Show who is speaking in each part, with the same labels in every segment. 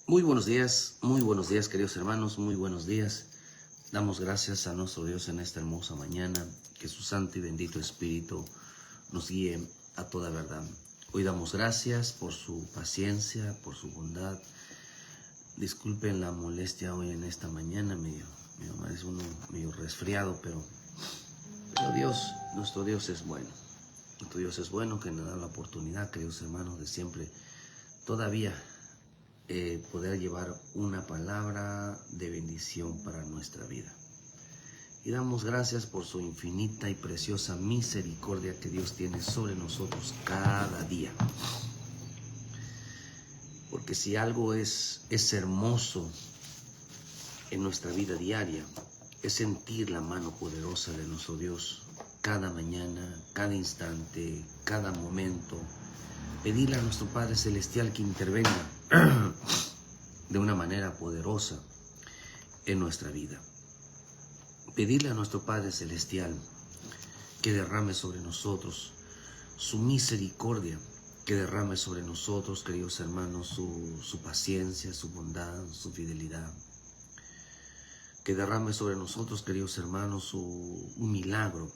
Speaker 1: Muy buenos días queridos hermanos, muy buenos días. Damos gracias a nuestro Dios en esta hermosa mañana, que su santo y bendito Espíritu nos guíe a toda verdad. Hoy damos gracias por su paciencia, por su bondad. Disculpen la molestia hoy en esta mañana, es uno medio resfriado, pero nuestro Dios es bueno. Nuestro Dios es bueno, que nos da la oportunidad, queridos hermanos, de siempre todavía poder llevar una palabra de bendición para nuestra vida. Y damos gracias por su infinita y preciosa misericordia que Dios tiene sobre nosotros cada día. Porque si algo es hermoso en nuestra vida diaria, es sentir la mano poderosa de nuestro Dios cada mañana, cada instante, cada momento. Pedirle a nuestro Padre Celestial que intervenga de una manera poderosa en nuestra vida. Pedirle a nuestro Padre Celestial que derrame sobre nosotros su misericordia, que derrame sobre nosotros, queridos hermanos, su paciencia, su bondad, su fidelidad. Que derrame sobre nosotros, queridos hermanos, un milagro.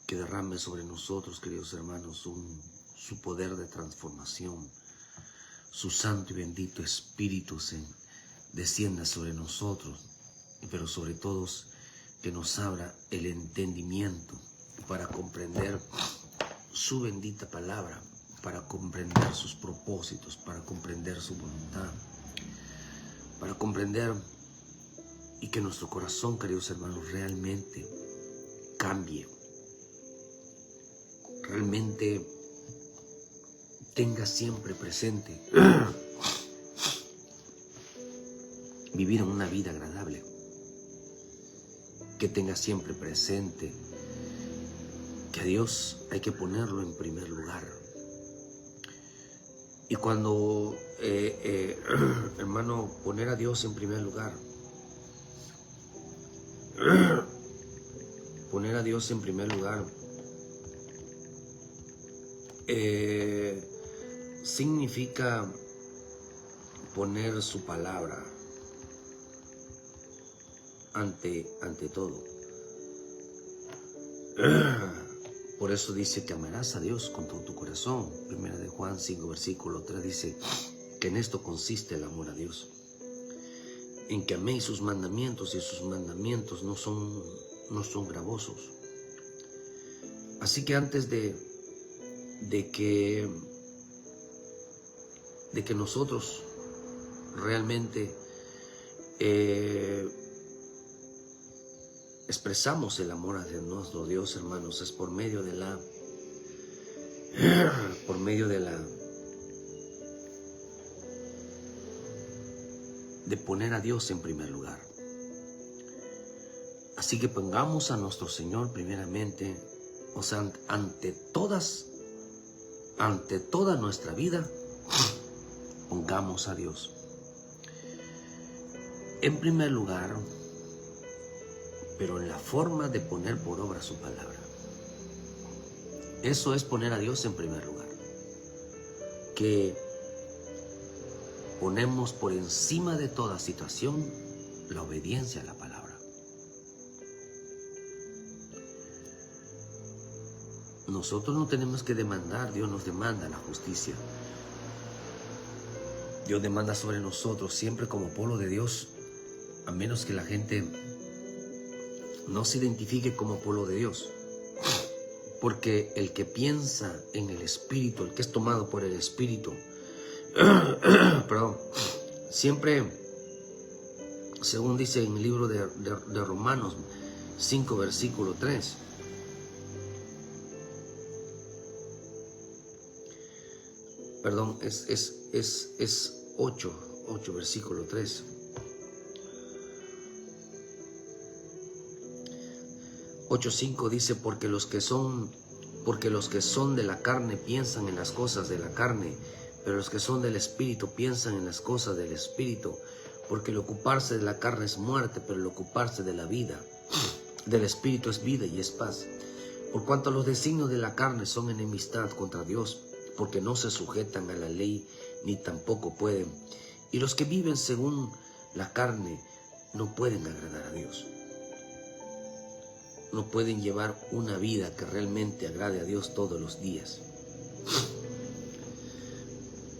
Speaker 1: Que derrame sobre nosotros, queridos hermanos, su poder de transformación. Su santo y bendito Espíritu descienda sobre nosotros, pero sobre todo que nos abra el entendimiento para comprender su bendita palabra, para comprender sus propósitos, para comprender su voluntad, para comprender y que nuestro corazón, queridos hermanos, realmente cambie, realmente tenga siempre presente vivir en una vida agradable, que tenga siempre presente que a Dios hay que ponerlo en primer lugar. Y cuando, hermano, poner a Dios en primer lugar, poner a Dios en primer lugar, significa poner su palabra ante todo. Por eso dice que amarás a Dios con todo tu corazón. Primera de Juan 5, versículo 3 dice que en esto consiste el amor a Dios, en que améis sus mandamientos, y sus mandamientos no son gravosos. Así que antes de que nosotros realmente expresamos el amor hacia nuestro Dios, hermanos, es por medio de poner a Dios en primer lugar. Así que pongamos a nuestro Señor primeramente, o sea, ante toda nuestra vida, pongamos a Dios en primer lugar, pero en la forma de poner por obra su palabra. Eso es poner a Dios en primer lugar, que ponemos por encima de toda situación la obediencia a la palabra. Nosotros no tenemos que demandar, Dios nos demanda la justicia. Dios demanda sobre nosotros siempre como pueblo de Dios, a menos que la gente no se identifique como pueblo de Dios. Porque el que piensa en el Espíritu, el que es tomado por el Espíritu, perdón, siempre, según dice en el libro de Romanos 5, versículo 3, perdón, es 8, versículo 3. 8:5 dice, porque los que son de la carne piensan en las cosas de la carne, pero los que son del Espíritu piensan en las cosas del Espíritu, porque el ocuparse de la carne es muerte, pero el ocuparse de la vida del Espíritu es vida y es paz. Por cuanto los designios de la carne son enemistad contra Dios, porque no se sujetan a la ley, ni tampoco pueden. Y los que viven según la carne no pueden agradar a Dios. No pueden llevar una vida que realmente agrade a Dios todos los días.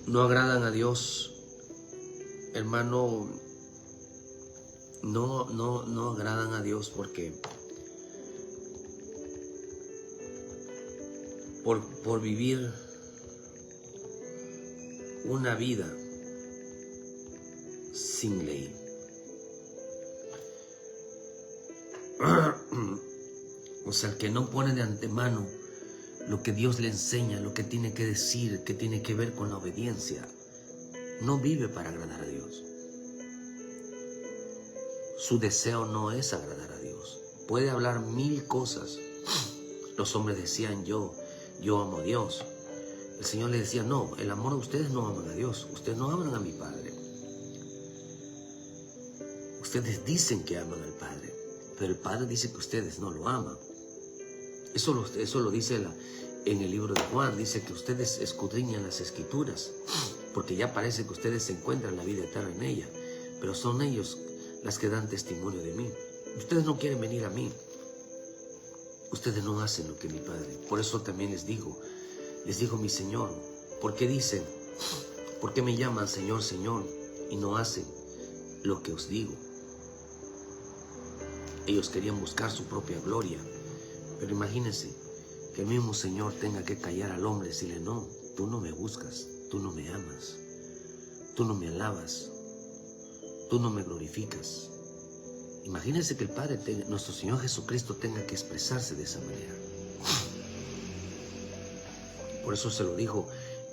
Speaker 1: No agradan a Dios, hermano, no agradan a Dios porque por vivir una vida sin ley. O sea, el que no pone de antemano lo que Dios le enseña, lo que tiene que decir, que tiene que ver con la obediencia, no vive para agradar a Dios. Su deseo no es agradar a Dios. Puede hablar 1000 cosas. Los hombres decían, yo amo a Dios. El Señor les decía, no, el amor de ustedes no aman a Dios. Ustedes no aman a mi Padre. Ustedes dicen que aman al Padre, pero el Padre dice que ustedes no lo aman. Eso lo dice en el libro de Juan. Dice que ustedes escudriñan las Escrituras, porque ya parece que ustedes se encuentran la vida eterna en ella, pero son ellos las que dan testimonio de mí. Ustedes no quieren venir a mí. Ustedes no hacen lo que mi Padre. Por eso también les dijo mi Señor, ¿por qué dicen? ¿Por qué me llaman Señor, Señor y no hacen lo que os digo? Ellos querían buscar su propia gloria. Pero imagínense que el mismo Señor tenga que callar al hombre y decirle, no, tú no me buscas, tú no me amas, tú no me alabas, tú no me glorificas. Imagínense que el Padre, nuestro Señor Jesucristo, tenga que expresarse de esa manera. Por eso se lo dijo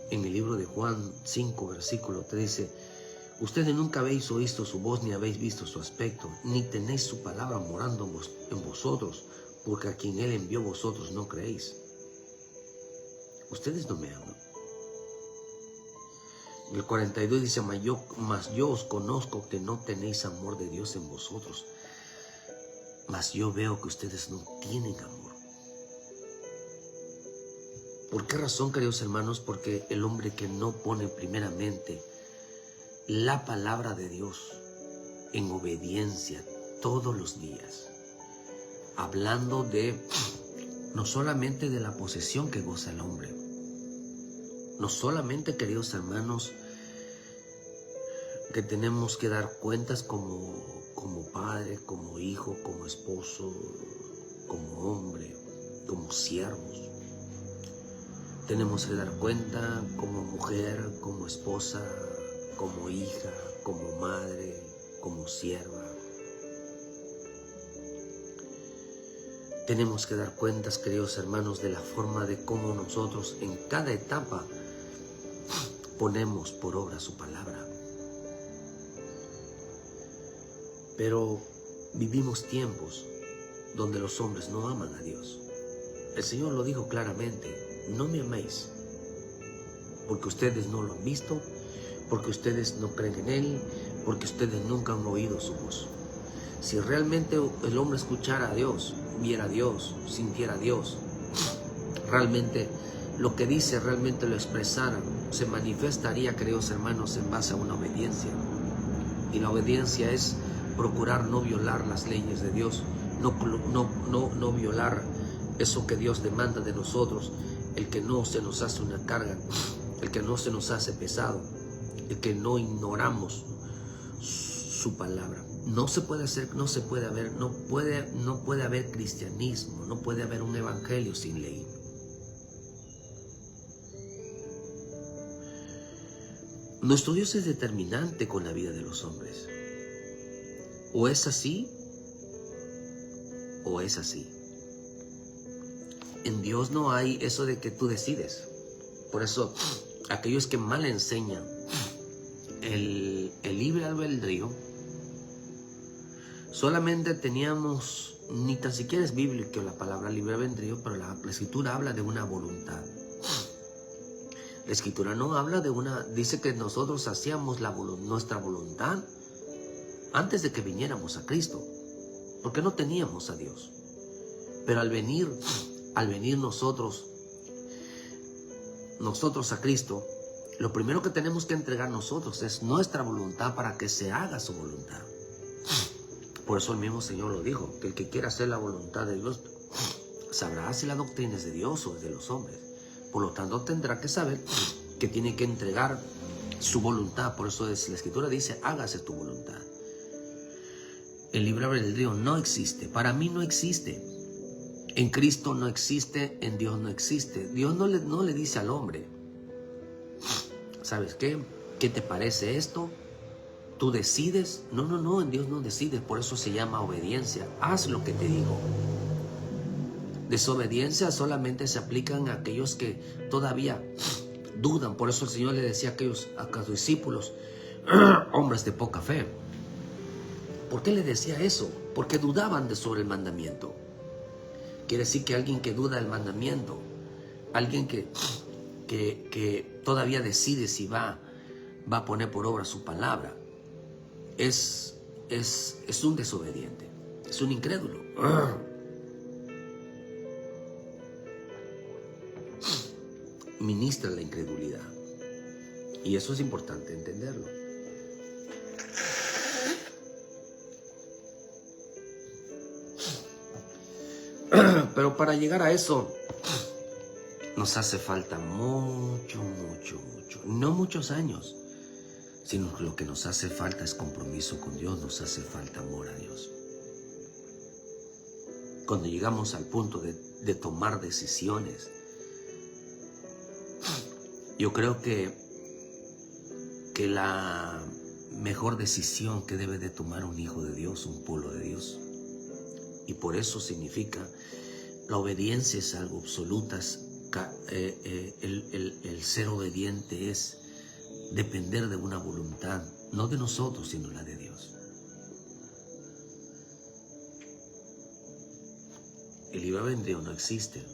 Speaker 1: en el libro de Juan 5, versículo 13. Ustedes nunca habéis oído su voz, ni habéis visto su aspecto, ni tenéis su palabra morando en vosotros, porque a quien Él envió vosotros no creéis. Ustedes no me aman. El 42 dice, mas yo os conozco que no tenéis amor de Dios en vosotros, mas yo veo que ustedes no tienen amor. ¿Por qué razón, queridos hermanos? Porque el hombre que no pone primeramente la palabra de Dios en obediencia todos los días, hablando no solamente de la posesión que goza el hombre, no solamente, queridos hermanos, que tenemos que dar cuentas como padre, como hijo, como esposo, como hombre, como siervos. Tenemos que dar cuenta como mujer, como esposa, como hija, como madre, como sierva. Tenemos que dar cuentas, queridos hermanos, de la forma de cómo nosotros en cada etapa ponemos por obra su palabra. Pero vivimos tiempos donde los hombres no aman a Dios. El Señor lo dijo claramente, no me améis, porque ustedes no lo han visto, porque ustedes no creen en Él, porque ustedes nunca han oído su voz. Si realmente el hombre escuchara a Dios, viera a Dios, sintiera a Dios, realmente lo que dice realmente lo expresara, se manifestaría, queridos hermanos, en base a una obediencia. Y la obediencia es procurar no violar las leyes de Dios, no violar eso que Dios demanda de nosotros, el que no se nos hace una carga, el que no se nos hace pesado, el que no ignoramos su palabra. No se puede hacer, no puede haber cristianismo, no puede haber un evangelio sin ley. Nuestro Dios es determinante con la vida de los hombres. O es así, o es así. En Dios no hay eso de que tú decides. Por eso, aquellos que mal enseñan el libre albedrío, solamente teníamos, ni tan siquiera es bíblico la palabra libre albedrío, pero la Escritura habla de una voluntad. La Escritura no habla de dice que nosotros hacíamos nuestra voluntad antes de que viniéramos a Cristo, porque no teníamos a Dios. Pero al venir nosotros a Cristo, lo primero que tenemos que entregar nosotros es nuestra voluntad para que se haga su voluntad. Por eso el mismo Señor lo dijo, que el que quiera hacer la voluntad de Dios sabrá si la doctrina es de Dios o es de los hombres. Por lo tanto, tendrá que saber que tiene que entregar su voluntad. Por eso la Escritura dice, hágase tu voluntad. El libre albedrío no existe. Para mí no existe. En Cristo no existe, en Dios no existe. Dios no le dice al hombre, ¿sabes qué? ¿Qué te parece esto? ¿Tú decides? No, en Dios no decides. Por eso se llama obediencia. Haz lo que te digo. Desobediencia solamente se aplican a aquellos que todavía dudan. Por eso el Señor le decía a sus discípulos, hombres de poca fe. ¿Por qué le decía eso? Porque dudaban sobre el mandamiento. Quiere decir que alguien que duda del mandamiento, alguien que todavía decide si va a poner por obra su palabra, es un desobediente, es un incrédulo. Ministra la incredulidad. Y eso es importante entenderlo. Pero para llegar a eso nos hace falta mucho. No muchos años, sino que lo que nos hace falta es compromiso con Dios, nos hace falta amor a Dios. Cuando llegamos al punto de tomar decisiones, yo creo que la mejor decisión que debe de tomar un hijo de Dios, un pueblo de Dios, y por eso significa, la obediencia es algo absoluta. El ser obediente es depender de una voluntad, no de nosotros, sino la de Dios. El libre albedrío no existe.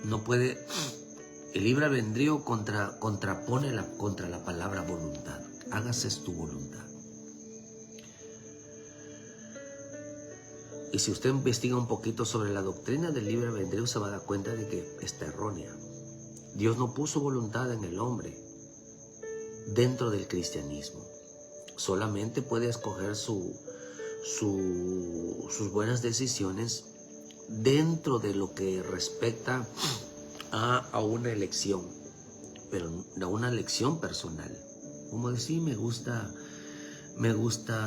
Speaker 1: No puede. El libre albedrío contrapone contra la palabra voluntad. Hágase tu voluntad. Y si usted investiga un poquito sobre la doctrina del libre albedrío, se va a dar cuenta de que está errónea. Dios no puso voluntad en el hombre dentro del cristianismo. Solamente puede escoger sus buenas decisiones dentro de lo que respecta a una elección, pero a una elección personal. Como decir, me gusta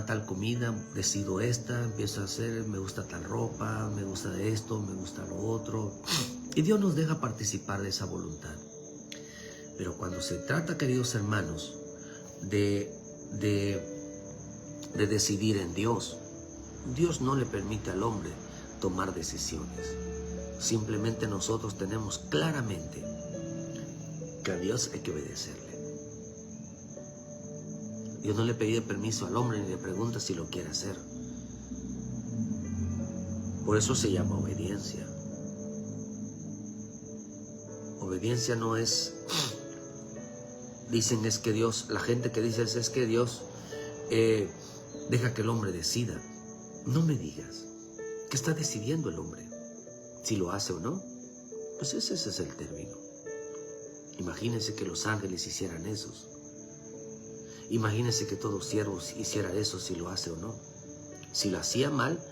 Speaker 1: tal comida, decido esta, empiezo a hacer, me gusta tal ropa, me gusta esto, me gusta lo otro. Y Dios nos deja participar de esa voluntad. Pero cuando se trata, queridos hermanos, de decidir en Dios, Dios no le permite al hombre tomar decisiones. Simplemente nosotros tenemos claramente que a Dios hay que obedecerle. Dios no le pide permiso al hombre ni le pregunta si lo quiere hacer. Por eso se llama obediencia. Obediencia no es... Dicen es que Dios, la gente que dice es que Dios deja que el hombre decida. No me digas. ¿Qué está decidiendo el hombre? Si lo hace o no. Pues ese es el término. Imagínense que los ángeles hicieran eso. Imagínense que todo siervo hiciera eso, si lo hace o no. Si lo hacía mal,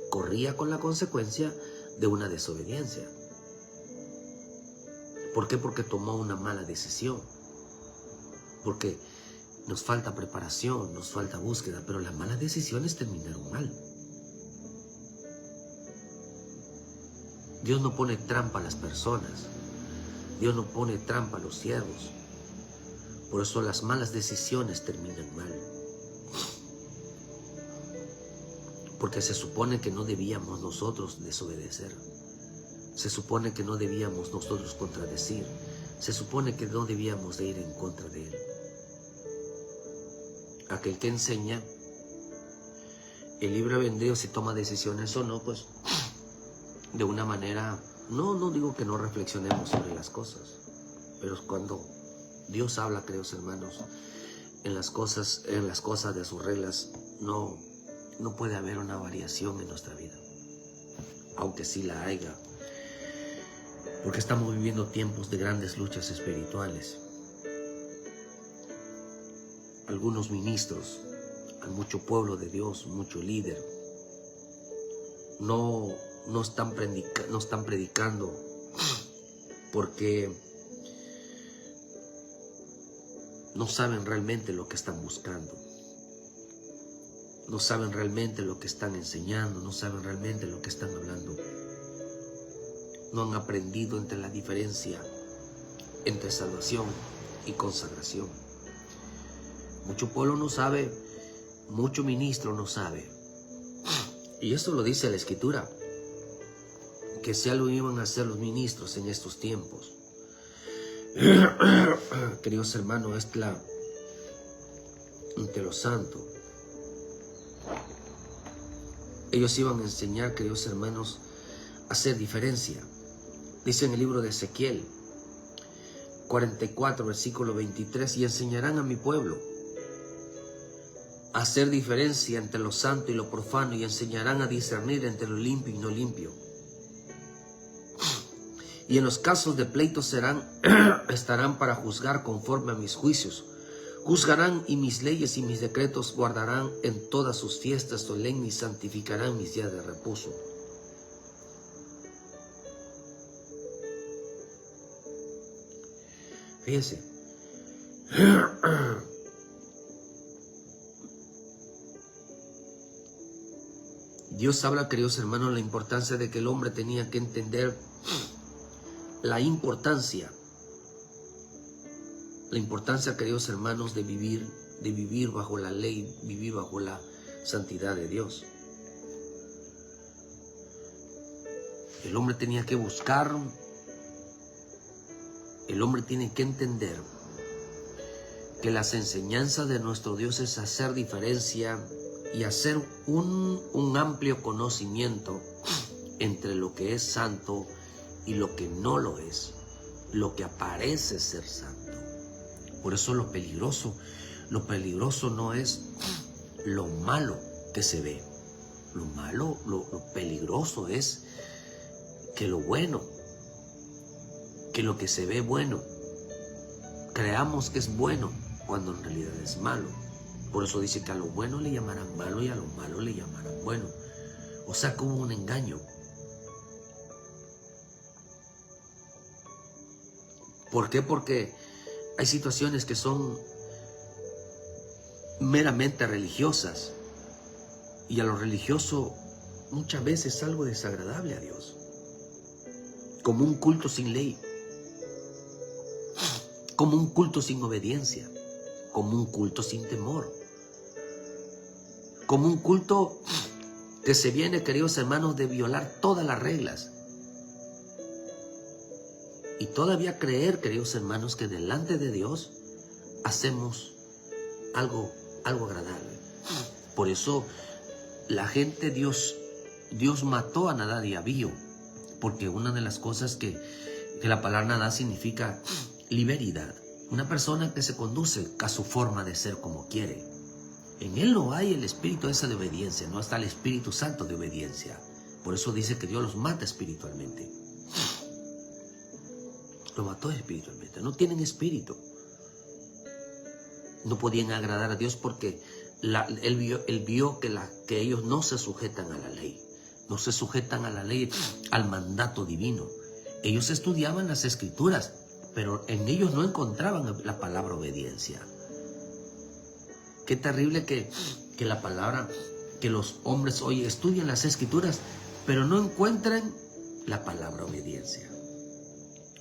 Speaker 1: corría con la consecuencia de una desobediencia. ¿Por qué? Porque tomó una mala decisión. Porque nos falta preparación, nos falta búsqueda, pero las malas decisiones terminaron mal. Dios no pone trampa a las personas. Dios no pone trampa a los siervos. Por eso las malas decisiones terminan mal. Porque se supone que no debíamos nosotros desobedecer. Se supone que no debíamos nosotros contradecir. Se supone que no debíamos de ir en contra de Él. Aquel que enseña el libre albedrío, si toma decisiones o no, pues de una manera, no digo que no reflexionemos sobre las cosas, pero cuando Dios habla, queridos hermanos, en las cosas de sus reglas, no puede haber una variación en nuestra vida, aunque sí la haya, porque estamos viviendo tiempos de grandes luchas espirituales. algunos ministros, a mucho pueblo de Dios, mucho líder, no están predicando porque no saben realmente lo que están buscando. No saben realmente lo que están enseñando, no saben realmente lo que están hablando. No han aprendido entre la diferencia entre salvación y consagración. Mucho pueblo no sabe, mucho ministro no sabe. Y esto lo dice la Escritura, que si algo iban a hacer los ministros en estos tiempos. Queridos hermanos, es entre los santos. Ellos iban a enseñar, queridos hermanos, a hacer diferencia. Dice en el libro de Ezequiel 44, versículo 23, y enseñarán a mi pueblo a hacer diferencia entre lo santo y lo profano, y enseñarán a discernir entre lo limpio y no limpio. Y en los casos de pleito estarán para juzgar conforme a mis juicios. Juzgarán, y mis leyes y mis decretos guardarán en todas sus fiestas solemnes, y santificarán mis días de reposo. Fíjense. Dios habla, queridos hermanos, la importancia de que el hombre tenía que entender la importancia, queridos hermanos, de vivir bajo la ley, vivir bajo la santidad de Dios. El hombre tenía que buscar, el hombre tiene que entender que las enseñanzas de nuestro Dios es hacer diferencia y hacer un amplio conocimiento entre lo que es santo y lo que no lo es, lo que aparece ser santo. Por eso lo peligroso no es lo malo que se ve. Lo peligroso es que lo bueno, que lo que se ve bueno, creamos que es bueno cuando en realidad es malo. Por eso dice que a lo bueno le llamarán malo y a lo malo le llamarán bueno. O sea, como un engaño. ¿Por qué? Porque hay situaciones que son meramente religiosas, y a lo religioso muchas veces es algo desagradable a Dios, como un culto sin ley, como un culto sin obediencia, como un culto sin temor, como un culto que se viene, queridos hermanos, de violar todas las reglas. Y todavía creer, queridos hermanos, que delante de Dios hacemos algo agradable. Por eso la gente, Dios mató a Nadab y a Abiú, porque una de las cosas que la palabra Nadab significa liberalidad. Una persona que se conduce a su forma de ser como quiere. En él no hay el espíritu ese de obediencia, no está el Espíritu Santo de obediencia. Por eso dice que Dios los mata espiritualmente. Lo mató espiritualmente. No tienen espíritu. No podían agradar a Dios porque él vio que ellos no se sujetan a la ley. No se sujetan a la ley, al mandato divino. Ellos estudiaban las Escrituras, pero en ellos no encontraban la palabra obediencia. Qué terrible que la palabra, que los hombres hoy estudian las Escrituras, pero no encuentren la palabra obediencia.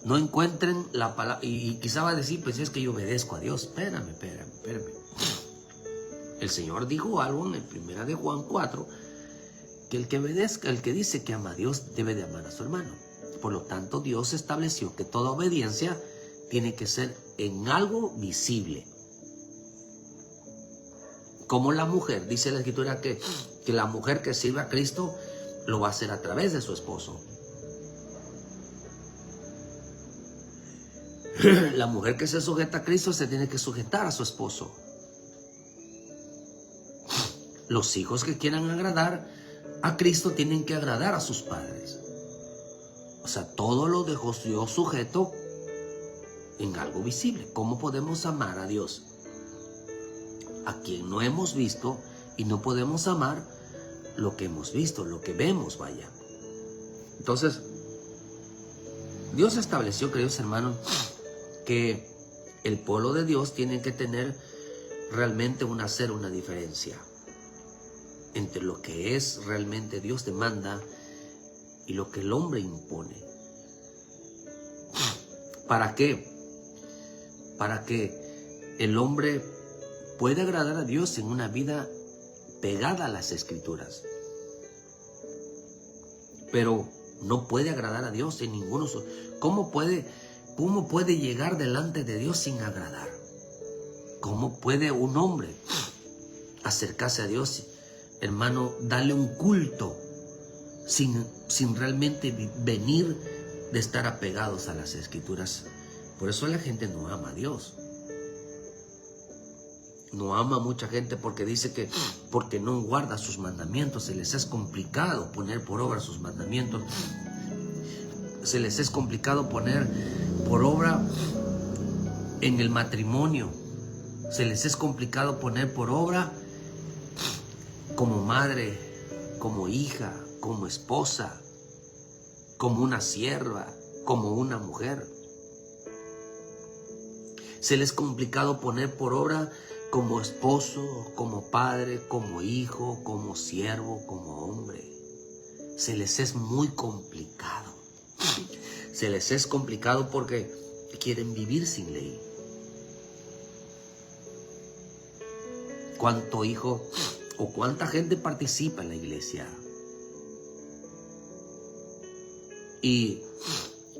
Speaker 1: No encuentren la palabra, y quizá va a decir, pues es que yo obedezco a Dios. Espérame. El Señor dijo algo en el 1 de Juan 4, que el que obedezca, el que dice que ama a Dios, debe de amar a su hermano. Por lo tanto, Dios estableció que toda obediencia tiene que ser en algo visible. Como la mujer, dice la Escritura que la mujer que sirve a Cristo lo va a hacer a través de su esposo. La mujer que se sujeta a Cristo se tiene que sujetar a su esposo. Los hijos que quieran agradar a Cristo tienen que agradar a sus padres. O sea, todo lo dejó Dios sujeto en algo visible. ¿Cómo podemos amar a Dios? a quien no hemos visto, y no podemos amar lo que hemos visto, lo que vemos, vaya. Entonces, Dios estableció, queridos hermanos, que el pueblo de Dios tiene que tener realmente hacer una diferencia entre lo que es realmente Dios demanda y lo que el hombre impone. ¿Para qué? Para que el hombre pueda agradar a Dios en una vida pegada a las Escrituras. Pero no puede agradar a Dios en ninguno. ¿Cómo puede llegar delante de Dios sin agradar? ¿Cómo puede un hombre acercarse a Dios, hermano, darle un culto sin realmente venir de estar apegados a las Escrituras? Por eso la gente no ama a Dios. No ama a mucha gente porque dice que porque no guarda sus mandamientos. Se les es complicado poner por obra sus mandamientos. Se les es complicado poner por obra en el matrimonio. Se les es complicado poner por obra como madre, como hija, como esposa, como una sierva, como una mujer. Se les es complicado poner por obra como esposo, como padre, como hijo, como siervo, como hombre. Se les es muy complicado. Se les es complicado porque quieren vivir sin ley. ¿Cuánto hijo o cuánta gente participa en la iglesia? Y,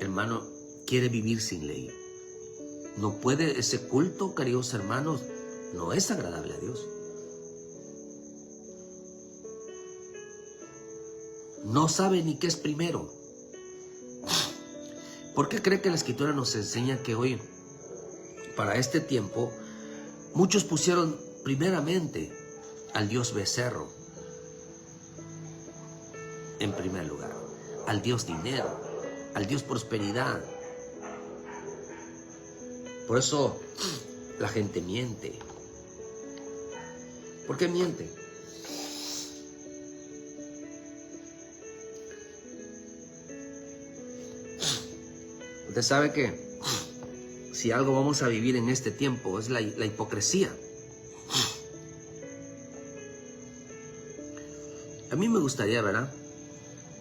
Speaker 1: hermano, quiere vivir sin ley. No puede, ese culto, queridos hermanos, no es agradable a Dios. No sabe ni qué es primero. ¿Por qué cree que la Escritura nos enseña que hoy, para este tiempo, muchos pusieron primeramente al Dios becerro en primer lugar, al Dios dinero, al Dios prosperidad? Por eso la gente miente. ¿Por qué miente? Usted sabe que si algo vamos a vivir en este tiempo es la hipocresía. A mí me gustaría, ¿verdad?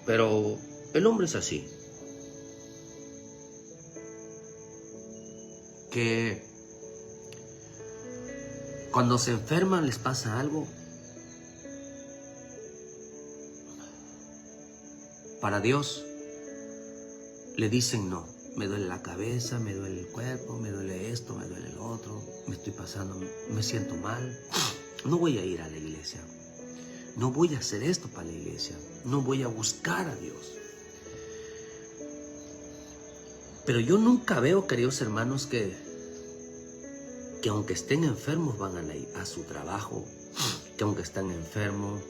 Speaker 1: Pero el hombre es así. Que cuando se enferman les pasa algo, para Dios le dicen no. Me duele la cabeza, me duele el cuerpo, me duele esto, me duele lo otro, me estoy pasando, me siento mal. No voy a ir a la iglesia. No voy a hacer esto para la iglesia. No voy a buscar a Dios. Pero yo nunca veo, queridos hermanos, que aunque estén enfermos van a su trabajo, que aunque están enfermos,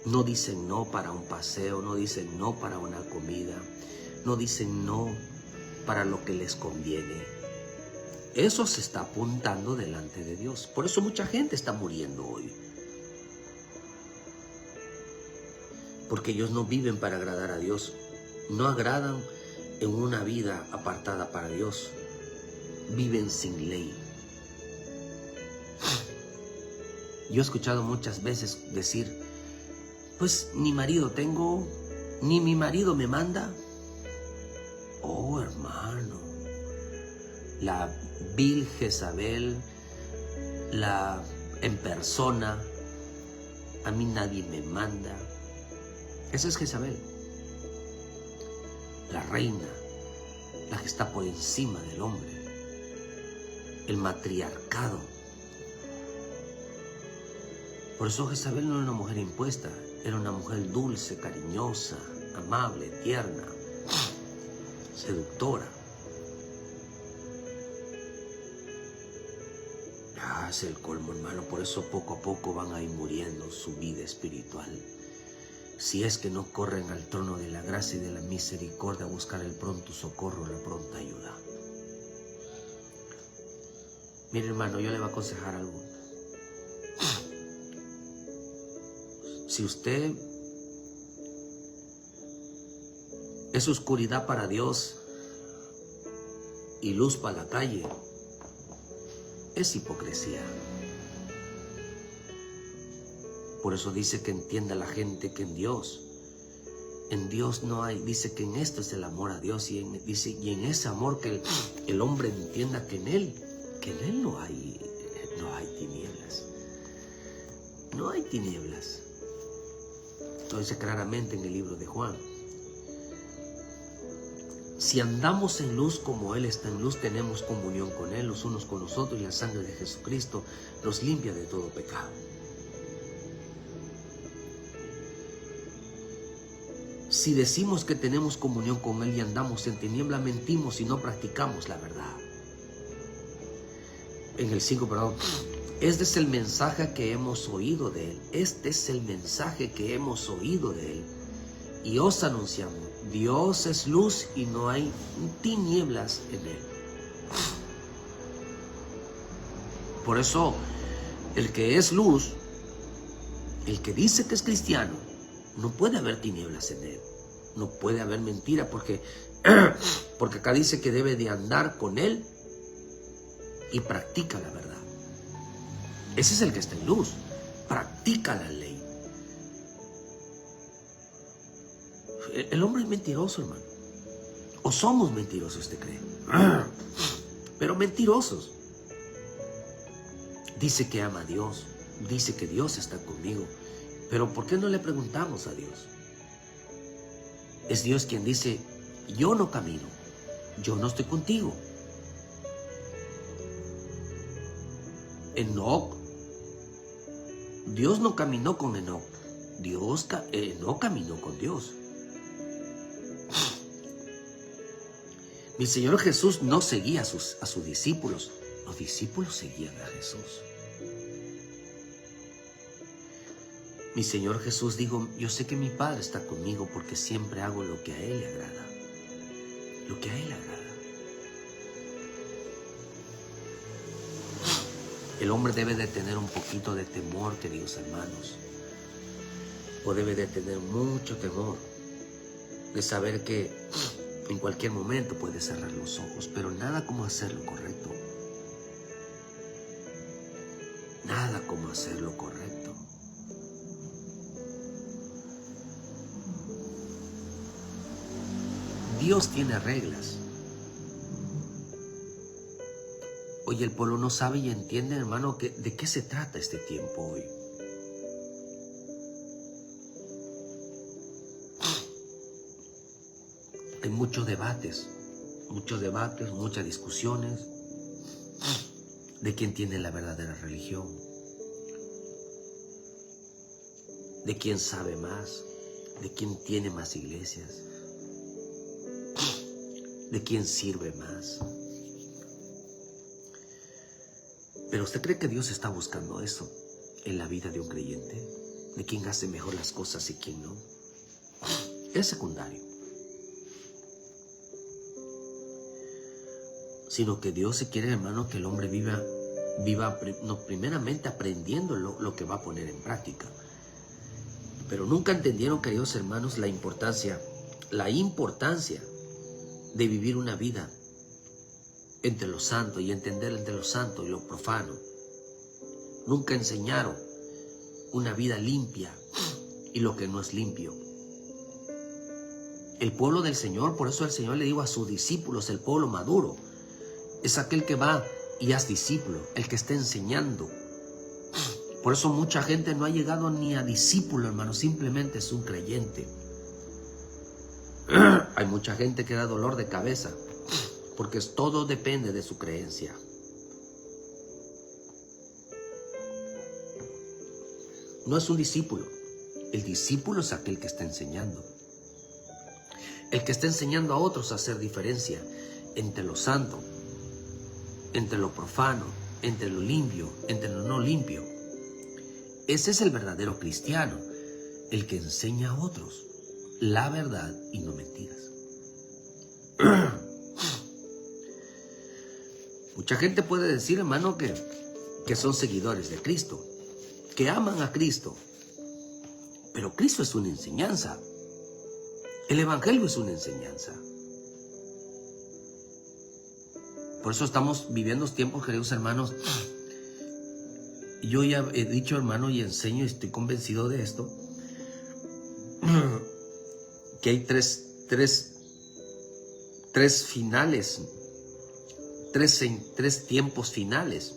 Speaker 1: no dicen no para un paseo, no dicen no para una comida, no dicen no para lo que les conviene. Eso se está apuntando delante de Dios. Por eso mucha gente está muriendo hoy. Porque ellos no viven para agradar a Dios. No agradan en una vida apartada para Dios. Viven sin ley. Yo he escuchado muchas veces decir, pues ni marido tengo, ni mi marido me manda. Oh, hermano, la vil Jezabel, en persona, a mí nadie me manda. Esa es Jezabel, la reina, la que está por encima del hombre, el matriarcado. Por eso Jezabel no era una mujer impuesta, era una mujer dulce, cariñosa, amable, tierna, seductora. Es el colmo, hermano. Por eso poco a poco van a ir muriendo su vida espiritual. Si es que no corren al trono de la gracia y de la misericordia a buscar el pronto socorro, la pronta ayuda. Mire, hermano, yo le voy a aconsejar algo. Si usted es oscuridad para Dios y luz para la calle, es hipocresía. Por eso dice que entienda la gente que en Dios no hay, dice que en esto es el amor a Dios, y en ese amor que el hombre entienda que en él no hay tinieblas. No hay tinieblas. Lo dice claramente en el libro de Juan. Si andamos en luz como Él está en luz, tenemos comunión con Él, los unos con los otros, y la sangre de Jesucristo nos limpia de todo pecado. Si decimos que tenemos comunión con Él y andamos en tiniebla, mentimos y no practicamos la verdad. En el 5, perdón. Este es el mensaje que hemos oído de Él. Este es el mensaje que hemos oído de Él. Y os anunciamos, Dios es luz y no hay tinieblas en Él. Por eso, el que es luz, el que dice que es cristiano, no puede haber tinieblas en Él. No puede haber mentira porque acá dice que debe de andar con Él y practica la verdad. Ese es el que está en luz, practica la ley. El hombre es mentiroso, hermano. O somos mentirosos, usted cree. Pero mentirosos. Dice que ama a Dios, dice que Dios está conmigo. Pero ¿por qué no le preguntamos a Dios? Es Dios quien dice, yo no camino, yo no estoy contigo. Enoc, Dios no caminó con Enoc, Enoc caminó con Dios. Mi Señor Jesús no seguía a sus discípulos, los discípulos seguían a Jesús. Mi Señor Jesús dijo, yo sé que mi Padre está conmigo porque siempre hago lo que a Él le agrada. Lo que a Él le agrada. El hombre debe de tener un poquito de temor, queridos hermanos. O debe de tener mucho temor de saber que en cualquier momento puede cerrar los ojos, pero nada como hacer lo correcto. Nada como hacer lo correcto. Dios tiene reglas. Oye, el pueblo no sabe y entiende, hermano, de qué se trata este tiempo hoy. Hay muchos debates, muchas discusiones de quién tiene la verdadera religión, de quién sabe más, de quién tiene más iglesias, de quién sirve más. Pero ¿usted cree que Dios está buscando eso en la vida de un creyente? ¿De quién hace mejor las cosas y quién no? Es secundario. Sino que Dios se quiere, hermano, que el hombre viva primeramente aprendiendo lo que va a poner en práctica. Pero nunca entendieron, queridos hermanos, la importancia de vivir una vida entre lo santo y entender entre lo santo y lo profano. Nunca enseñaron una vida limpia y lo que no es limpio. El pueblo del Señor, por eso el Señor le dijo a sus discípulos, el pueblo maduro, es aquel que va y es discípulo, el que está enseñando. Por eso mucha gente no ha llegado ni a discípulo, hermano, simplemente es un creyente. Hay mucha gente que da dolor de cabeza, porque todo depende de su creencia. No es un discípulo. El discípulo es aquel que está enseñando. El que está enseñando a otros a hacer diferencia entre lo santo, entre lo profano, entre lo limpio, entre lo no limpio. Ese es el verdadero cristiano, el que enseña a otros la verdad y no mentiras. Mucha gente puede decir, hermano, que son seguidores de Cristo, que aman a Cristo, Pero Cristo es una enseñanza. El Evangelio es una enseñanza. Por eso estamos viviendo tiempos, queridos hermanos. Yo ya he dicho, hermano, y enseño, y estoy convencido de esto, que hay tres finales, tres tiempos finales.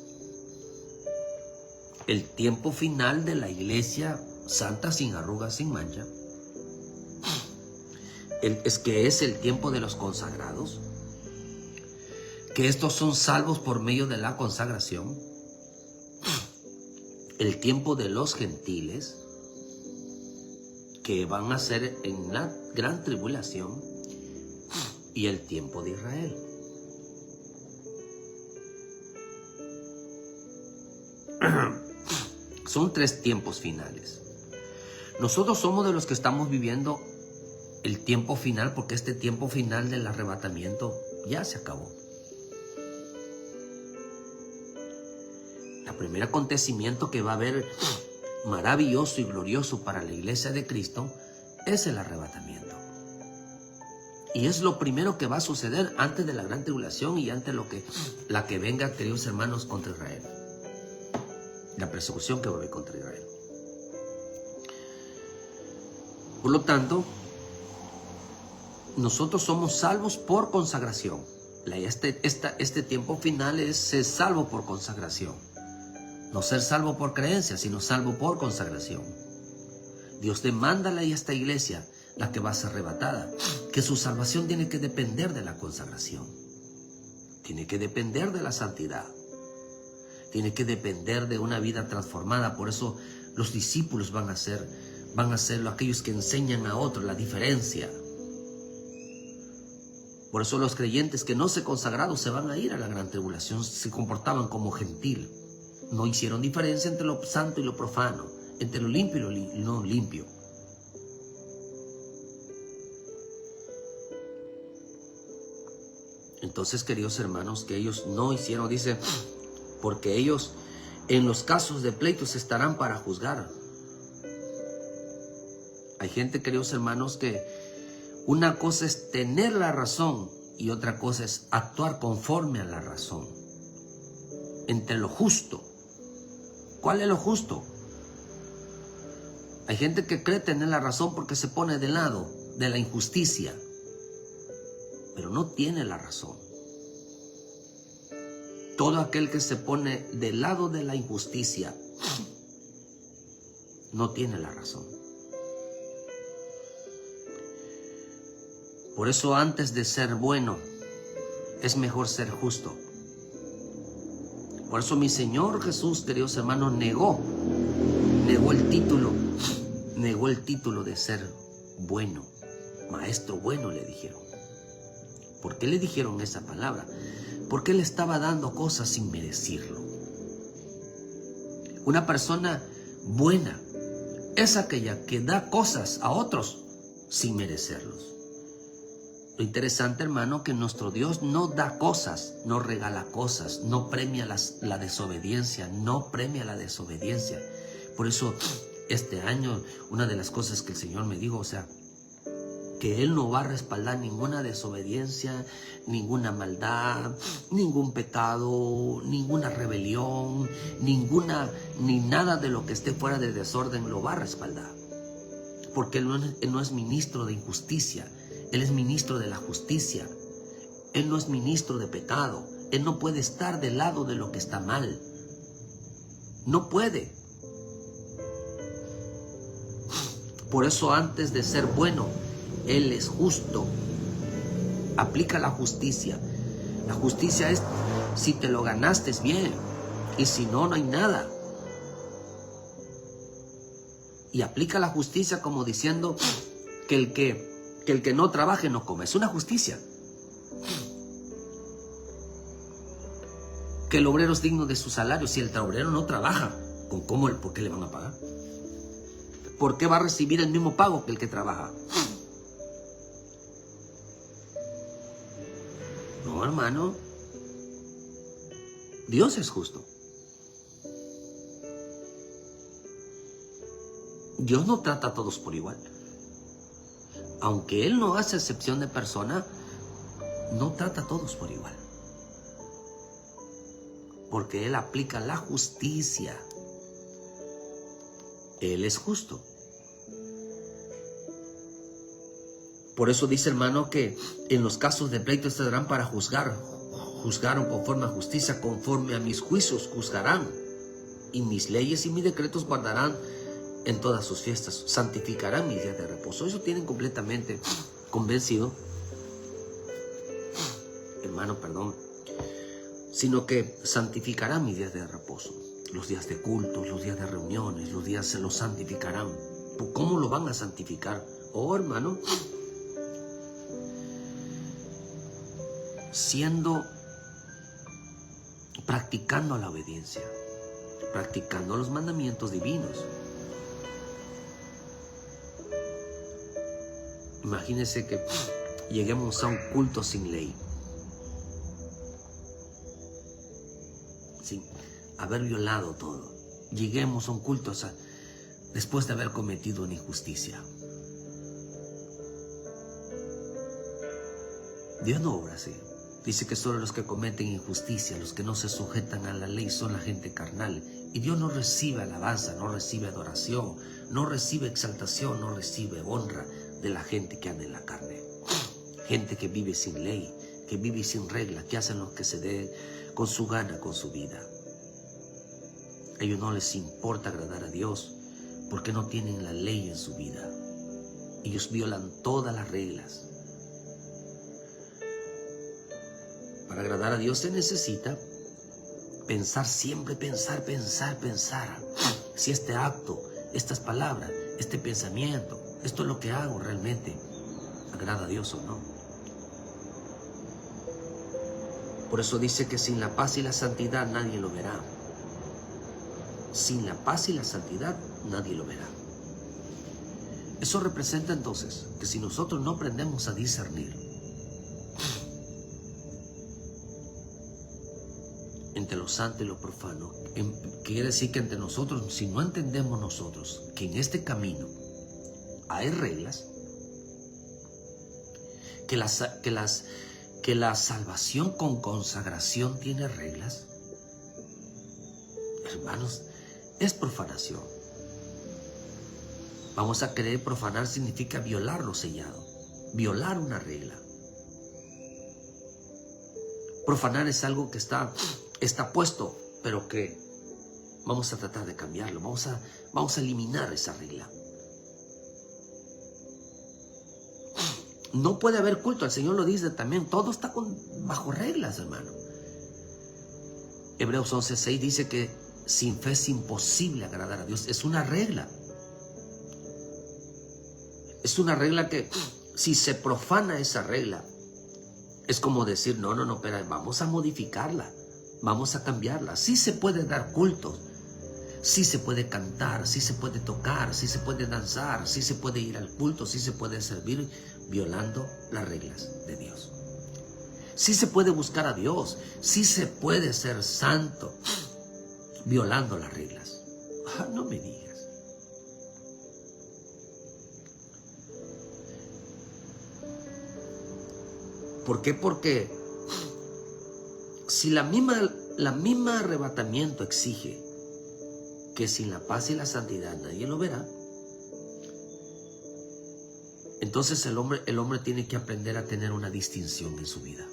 Speaker 1: El tiempo final de la iglesia santa, sin arrugas, sin mancha, es el tiempo de los consagrados, que estos son salvos por medio de la consagración. El tiempo de los gentiles, que van a ser en la gran tribulación, y el tiempo de Israel. Son tres tiempos finales. Nosotros somos de los que estamos viviendo el tiempo final, porque este tiempo final del arrebatamiento ya se acabó. El primer acontecimiento que va a haber maravilloso y glorioso para la iglesia de Cristo es el arrebatamiento. Y es lo primero que va a suceder antes de la gran tribulación y antes la que venga, queridos hermanos, contra Israel. La persecución que va a haber contra Israel. Por lo tanto, nosotros somos salvos por consagración. Este tiempo final es ser salvo por consagración. No ser salvo por creencia, sino salvo por consagración. Dios demanda a esta iglesia, la que va a ser arrebatada, que su salvación tiene que depender de la consagración. Tiene que depender de la santidad. Tiene que depender de una vida transformada. Por eso los discípulos van a ser aquellos que enseñan a otros la diferencia. Por eso los creyentes que no se consagraron se van a ir a la gran tribulación. Se comportaban como gentil. No hicieron diferencia entre lo santo y lo profano, entre lo limpio y lo no limpio. Entonces, queridos hermanos, que ellos no hicieron, dice, porque ellos en los casos de pleitos estarán para juzgar. Hay gente, queridos hermanos, que una cosa es tener la razón y otra cosa es actuar conforme a la razón. Entre lo justo. ¿Cuál es lo justo? Hay gente que cree tener la razón porque se pone del lado de la injusticia, pero no tiene la razón. Todo aquel que se pone del lado de la injusticia no tiene la razón. Por eso, antes de ser bueno, es mejor ser justo. Por eso mi Señor Jesús, queridos hermanos, negó el título de ser bueno. Maestro bueno, le dijeron. ¿Por qué le dijeron esa palabra? Porque él estaba dando cosas sin merecerlo. Una persona buena es aquella que da cosas a otros sin merecerlos. Lo interesante, hermano, que nuestro Dios no da cosas, no regala cosas, no premia la desobediencia, no premia la desobediencia. Por eso, este año, una de las cosas que el Señor me dijo, que Él no va a respaldar ninguna desobediencia, ninguna maldad, ningún pecado, ninguna rebelión, ni nada de lo que esté fuera de desorden lo va a respaldar. Porque Él no es ministro de injusticia. Él es ministro de la justicia. Él no es ministro de pecado. Él no puede estar del lado de lo que está mal. No puede. Por eso, antes de ser bueno, Él es justo. Aplica la justicia. La justicia es, si te lo ganaste es bien, y si no, no hay nada. Y aplica la justicia como diciendo que el que no trabaje no come. Es una justicia. Que el obrero es digno de su salario. Si el obrero no trabaja, ¿por qué le van a pagar? ¿Por qué va a recibir el mismo pago que el que trabaja? No, hermano. Dios es justo. Dios no trata a todos por igual. Aunque Él no hace excepción de persona, no trata a todos por igual. Porque Él aplica la justicia. Él es justo. Por eso dice, hermano, que en los casos de pleito estarán para juzgar. Juzgaron conforme a justicia, conforme a mis juicios juzgarán. Y mis leyes y mis decretos guardarán en todas sus fiestas. Santificarán mis días de reposo. Eso tienen completamente convencido. Hermano, perdón. Sino que santificarán mis días de reposo. Los días de cultos, los días de reuniones, los días se los santificarán. ¿Cómo lo van a santificar? Oh, hermano, practicando la obediencia, practicando los mandamientos divinos. Imagínense que lleguemos a un culto sin ley, sin haber violado todo. Lleguemos a un culto después de haber cometido una injusticia. Dios no obra así. Dice que solo los que cometen injusticia, los que no se sujetan a la ley, son la gente carnal. Y Dios no recibe alabanza, no recibe adoración, no recibe exaltación, no recibe honra de la gente que anda en la carne. Gente que vive sin ley, que vive sin regla, que hacen lo que se dé con su gana, con su vida. A ellos no les importa agradar a Dios porque no tienen la ley en su vida. Ellos violan todas las reglas. Para agradar a Dios se necesita pensar siempre, pensar. Si este acto, estas palabras, este pensamiento, esto es lo que hago realmente, agrada a Dios o no. Por eso dice que sin la paz y la santidad nadie lo verá. Sin la paz y la santidad nadie lo verá. Eso representa entonces que si nosotros no aprendemos a discernir entre lo santo y lo profano, quiere decir que entre nosotros, si no entendemos nosotros que en este camino hay reglas, que la salvación con consagración tiene reglas, hermanos, es profanación. Vamos a creer profanar significa violar lo sellado, violar una regla. Profanar es algo que está puesto, pero que vamos a tratar de cambiarlo, vamos a eliminar esa regla. No puede haber culto, el Señor lo dice también, todo está bajo reglas, hermano. Hebreos 11:6 dice que sin fe es imposible agradar a Dios, es una regla. Es una regla que si se profana esa regla, es como decir, no, espera, vamos a modificarla, vamos a cambiarla. Sí se puede dar culto, sí se puede cantar, sí se puede tocar, sí se puede danzar, sí se puede ir al culto, sí se puede servir violando las reglas de Dios. Sí se puede buscar a Dios, sí se puede ser santo violando las reglas. No me digas. ¿Por qué? Porque si la misma arrebatamiento exige que sin la paz y la santidad nadie lo verá, entonces el hombre tiene que aprender a tener una distinción en su vida.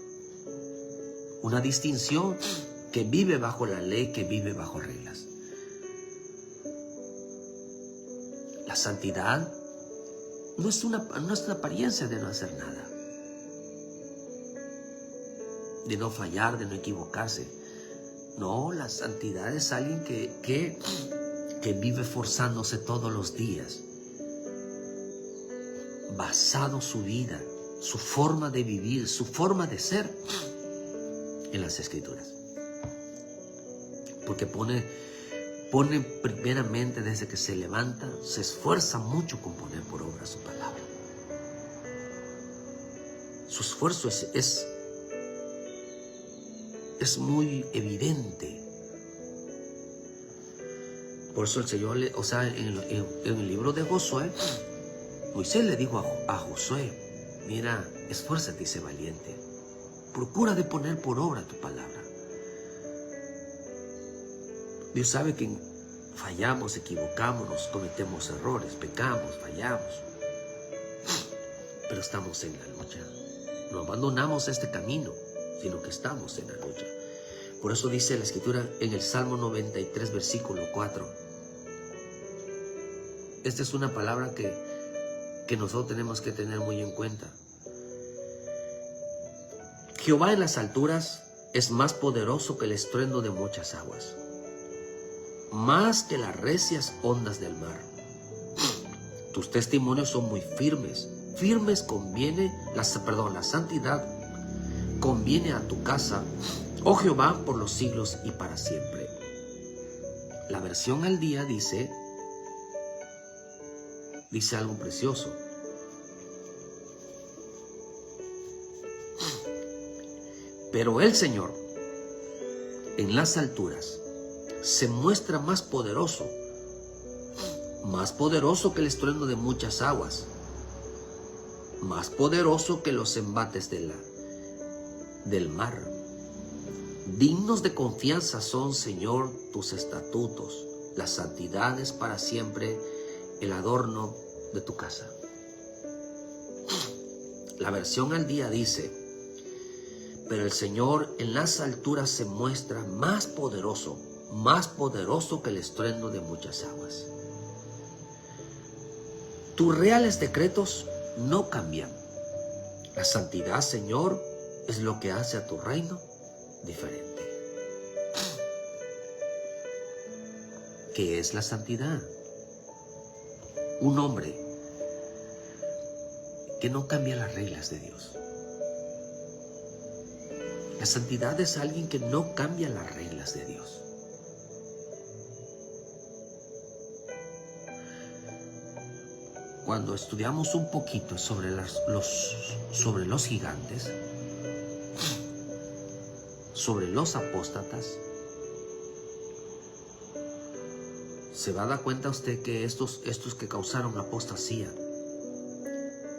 Speaker 1: Una distinción que vive bajo la ley, que vive bajo reglas. La santidad no es una apariencia de no hacer nada, de no fallar, de no equivocarse. No, la santidad es alguien que vive esforzándose todos los días, basado su vida, su forma de vivir, su forma de ser en las Escrituras. Porque pone primeramente desde que se levanta, se esfuerza mucho con poner por obra su palabra. Su esfuerzo es muy evidente. Por eso el Señor, en el libro de Josué, Moisés le dijo a Josué, mira, esfuérzate y sé valiente. Procura de poner por obra tu palabra. Dios sabe que fallamos, equivocamos, cometemos errores, pecamos, fallamos. Pero estamos en la lucha. No abandonamos este camino, sino que estamos en la lucha. Por eso dice la Escritura en el Salmo 93, versículo 4. Esta es una palabra que nosotros tenemos que tener muy en cuenta. Jehová en las alturas es más poderoso que el estruendo de muchas aguas, más que las recias ondas del mar. Tus testimonios son muy firmes. Firmes conviene, la santidad conviene a tu casa, oh Jehová, por los siglos y para siempre. La versión al día dice algo precioso. Pero el Señor en las alturas se muestra más poderoso que el estruendo de muchas aguas, más poderoso que los embates del mar. Dignos de confianza son, Señor, tus estatutos, las santidades para siempre, el adorno de tu casa. La versión al día dice, pero el Señor en las alturas se muestra más poderoso que el estruendo de muchas aguas. Tus reales decretos no cambian. La santidad, Señor, es lo que hace a tu reino diferente. ¿Qué es la santidad? Un hombre que no cambia las reglas de Dios. La santidad es alguien que no cambia las reglas de Dios. Cuando estudiamos un poquito sobre los gigantes, sobre los apóstatas, se va a dar cuenta usted que estos que causaron apostasía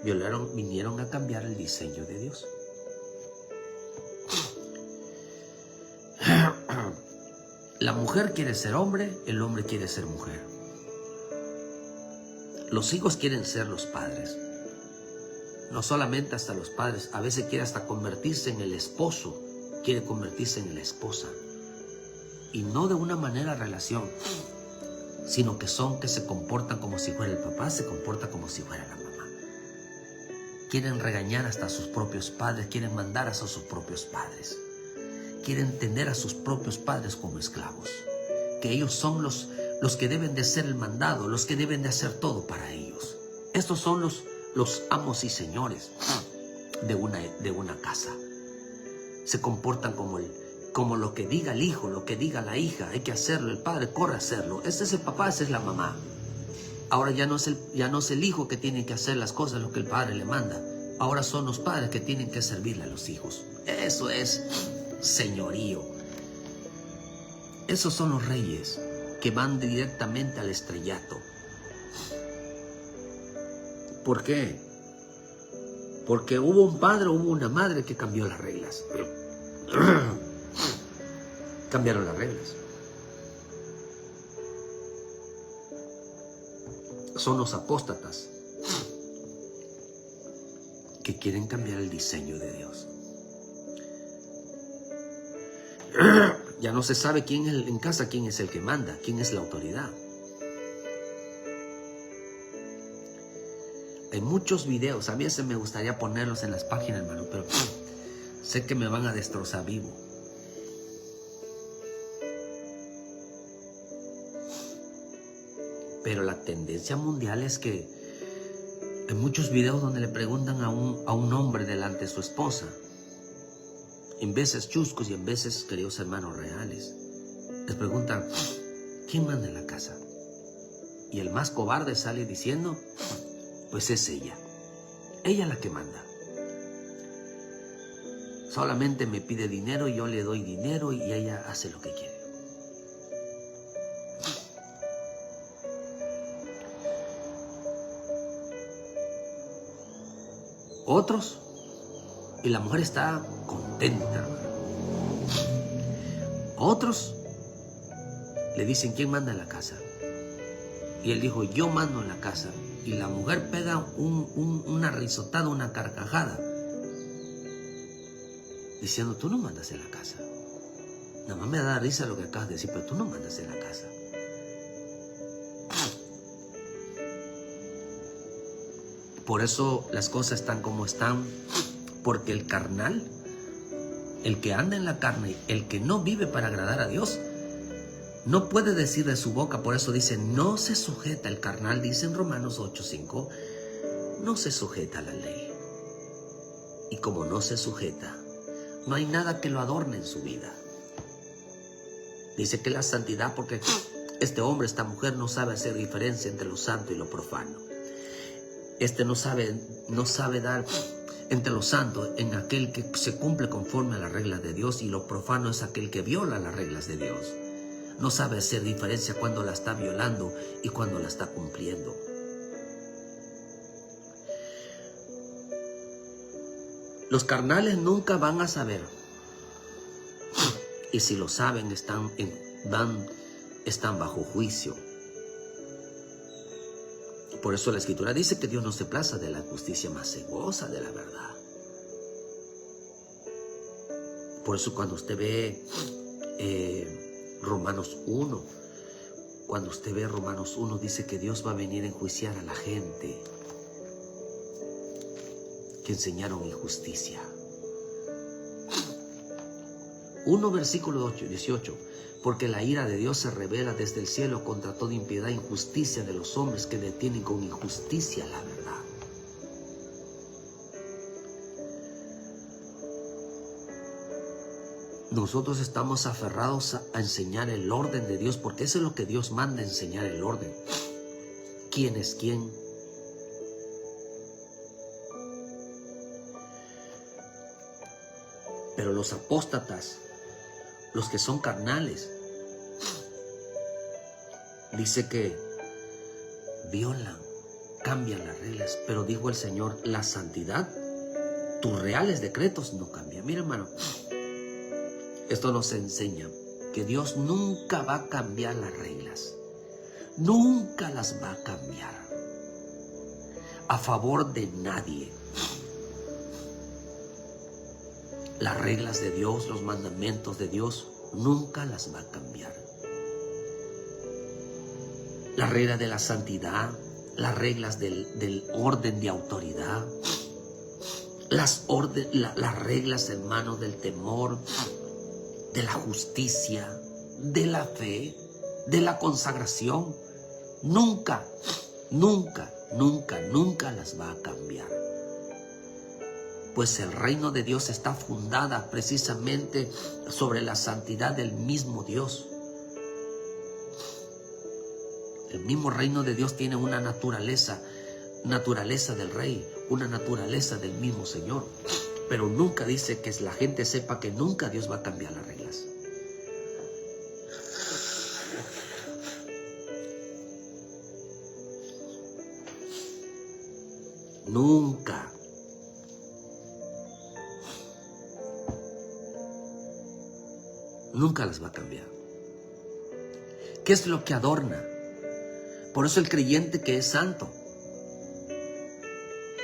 Speaker 1: vinieron a cambiar el diseño de Dios. La mujer quiere ser hombre, el hombre quiere ser mujer. Los hijos quieren ser los padres. No solamente hasta los padres, a veces quiere hasta convertirse en el esposo, quiere convertirse en la esposa. Y no de una manera relación, sino que se comportan como si fuera el papá, se comporta como si fuera la mamá. Quieren regañar hasta a sus propios padres, quieren mandar hasta a sus propios padres. Quieren tener a sus propios padres como esclavos. Que ellos son los que deben de ser el mandado, los que deben de hacer todo para ellos. Estos son los amos y señores de una casa. Se comportan como lo que diga el hijo, lo que diga la hija. Hay que hacerlo, el padre corre a hacerlo. Ese es el papá, esa es la mamá. Ahora ya no es el hijo que tiene que hacer las cosas, lo que el padre le manda. Ahora son los padres que tienen que servirle a los hijos. Eso es señorío. Esos son los reyes que van directamente al estrellato. ¿Por qué? Porque hubo un padre, hubo una madre que cambió las reglas. Cambiaron las reglas. Son los apóstatas que quieren cambiar el diseño de Dios. Ya no se sabe en casa quién es el que manda, quién es la autoridad. Hay muchos videos, a veces me gustaría ponerlos en las páginas, hermano, pero sé que me van a destrozar vivo. Pero la tendencia mundial es que hay muchos videos donde le preguntan a un hombre delante de su esposa, en veces chuscos y en veces, queridos hermanos, reales. Les preguntan, ¿quién manda en la casa? Y el más cobarde sale diciendo, pues es ella la que manda. Solamente me pide dinero y yo le doy dinero y ella hace lo que quiere. Otros, y la mujer está contenta, hermano. Otros le dicen, ¿quién manda en la casa? Y él dijo, yo mando en la casa. Y la mujer pega una risotada, una carcajada, diciendo, tú no mandas en la casa. Nada más me da risa lo que acabas de decir, pero tú no mandas en la casa. Por eso las cosas están como están, porque el carnal, el que anda en la carne, el que no vive para agradar a Dios, no puede decir de su boca. Por eso dice, no se sujeta. El carnal dice en Romanos 8:5, no se sujeta a la ley. Y como no se sujeta, no hay nada que lo adorne en su vida. Dice que la santidad, porque este hombre, esta mujer no sabe hacer diferencia entre lo santo y lo profano. No sabe dar entre lo santo en aquel que se cumple conforme a las reglas de Dios, y lo profano es aquel que viola las reglas de Dios. No sabe hacer diferencia cuando la está violando y cuando la está cumpliendo. Los carnales nunca van a saber. Y si lo saben, están bajo juicio. Por eso la Escritura dice que Dios no se plaza de la justicia, más se goza de la verdad. Por eso cuando usted ve Romanos 1, cuando usted ve Romanos 1, dice que Dios va a venir a enjuiciar a la gente que enseñaron injusticia. 1 versículo 18, porque la ira de Dios se revela desde el cielo contra toda impiedad e injusticia de los hombres que detienen con injusticia la verdad. Nosotros estamos aferrados a enseñar el orden de Dios, porque eso es lo que Dios manda, enseñar el orden. ¿Quién es quién? Pero los apóstatas, los que son carnales, dice que violan, cambian las reglas. Pero dijo el Señor, la santidad, tus reales decretos no cambian. Mira, hermano, esto nos enseña que Dios nunca va a cambiar las reglas. Nunca las va a cambiar a favor de nadie. Las reglas de Dios, los mandamientos de Dios, nunca las va a cambiar. La regla de la santidad, las reglas del orden de autoridad, las reglas, hermano, del temor, de la justicia, de la fe, de la consagración, nunca, nunca, nunca, nunca las va a cambiar. Pues el reino de Dios está fundada precisamente sobre la santidad del mismo Dios. El mismo reino de Dios tiene una naturaleza del rey, una naturaleza del mismo Señor. Pero nunca dice que la gente sepa que nunca Dios va a cambiar las reglas. Nunca. Nunca las va a cambiar. ¿Qué es lo que adorna? Por eso el creyente que es santo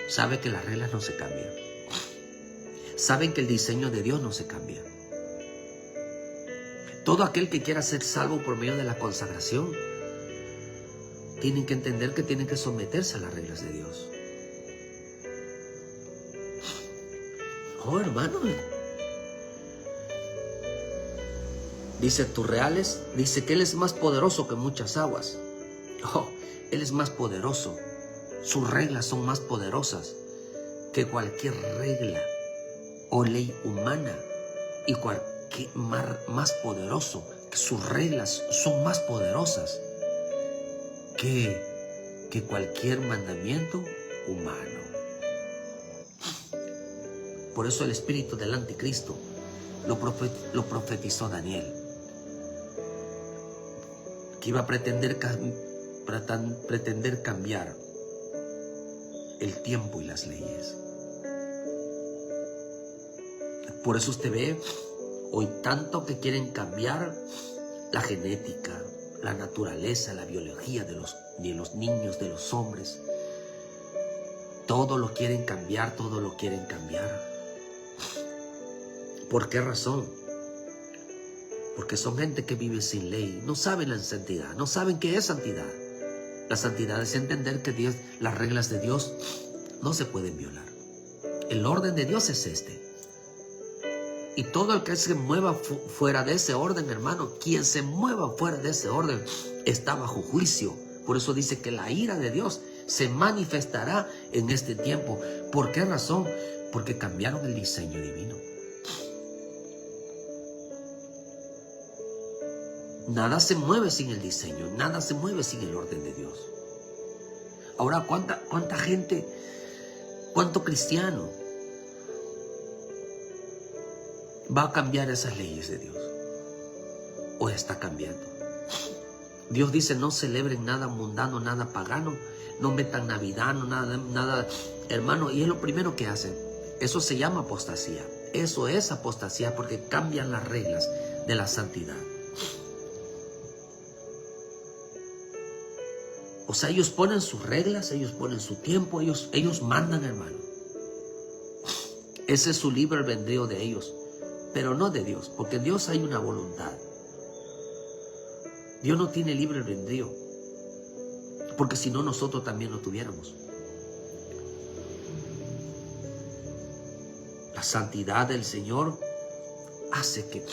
Speaker 1: sabe que las reglas no se cambian. Saben que el diseño de Dios no se cambia. Todo aquel que quiera ser salvo por medio de la consagración tienen que entender que tienen que someterse a las reglas de Dios. Oh, hermano. Dice tus reales, dice que Él es más poderoso que muchas aguas. Oh, Él es más poderoso. Sus reglas son más poderosas que cualquier regla o ley humana, y cualquier más poderoso, que sus reglas son más poderosas que cualquier mandamiento humano. Por eso el espíritu del anticristo lo profetizó Daniel, que iba a pretender cambiar el tiempo y las leyes. Por eso usted ve hoy tanto que quieren cambiar la genética, la naturaleza, la biología de los niños, de los hombres. Todo lo quieren cambiar, todo lo quieren cambiar. ¿Por qué razón? Porque son gente que vive sin ley, no saben la santidad, no saben qué es santidad. La santidad es entender que Dios, las reglas de Dios no se pueden violar. El orden de Dios es este. Y todo el que se mueva fuera de ese orden, hermano, quien se mueva fuera de ese orden está bajo juicio. Por eso dice que la ira de Dios se manifestará en este tiempo. ¿Por qué razón? Porque cambiaron el diseño divino. Nada se mueve sin el diseño, nada se mueve sin el orden de Dios. Ahora, ¿cuánta gente, cuánto cristiano va a cambiar esas leyes de Dios? ¿O está cambiando? Dios dice, no celebren nada mundano, nada pagano, no metan Navidad, no nada, hermano, y es lo primero que hacen. Eso se llama apostasía. Eso es apostasía porque cambian las reglas de la santidad. O sea, ellos ponen sus reglas, ellos ponen su tiempo, ellos mandan, hermano. Ese es su libre albedrío de ellos, pero no de Dios, porque en Dios hay una voluntad. Dios no tiene libre albedrío, porque si no nosotros también lo tuviéramos. La santidad del Señor hace que...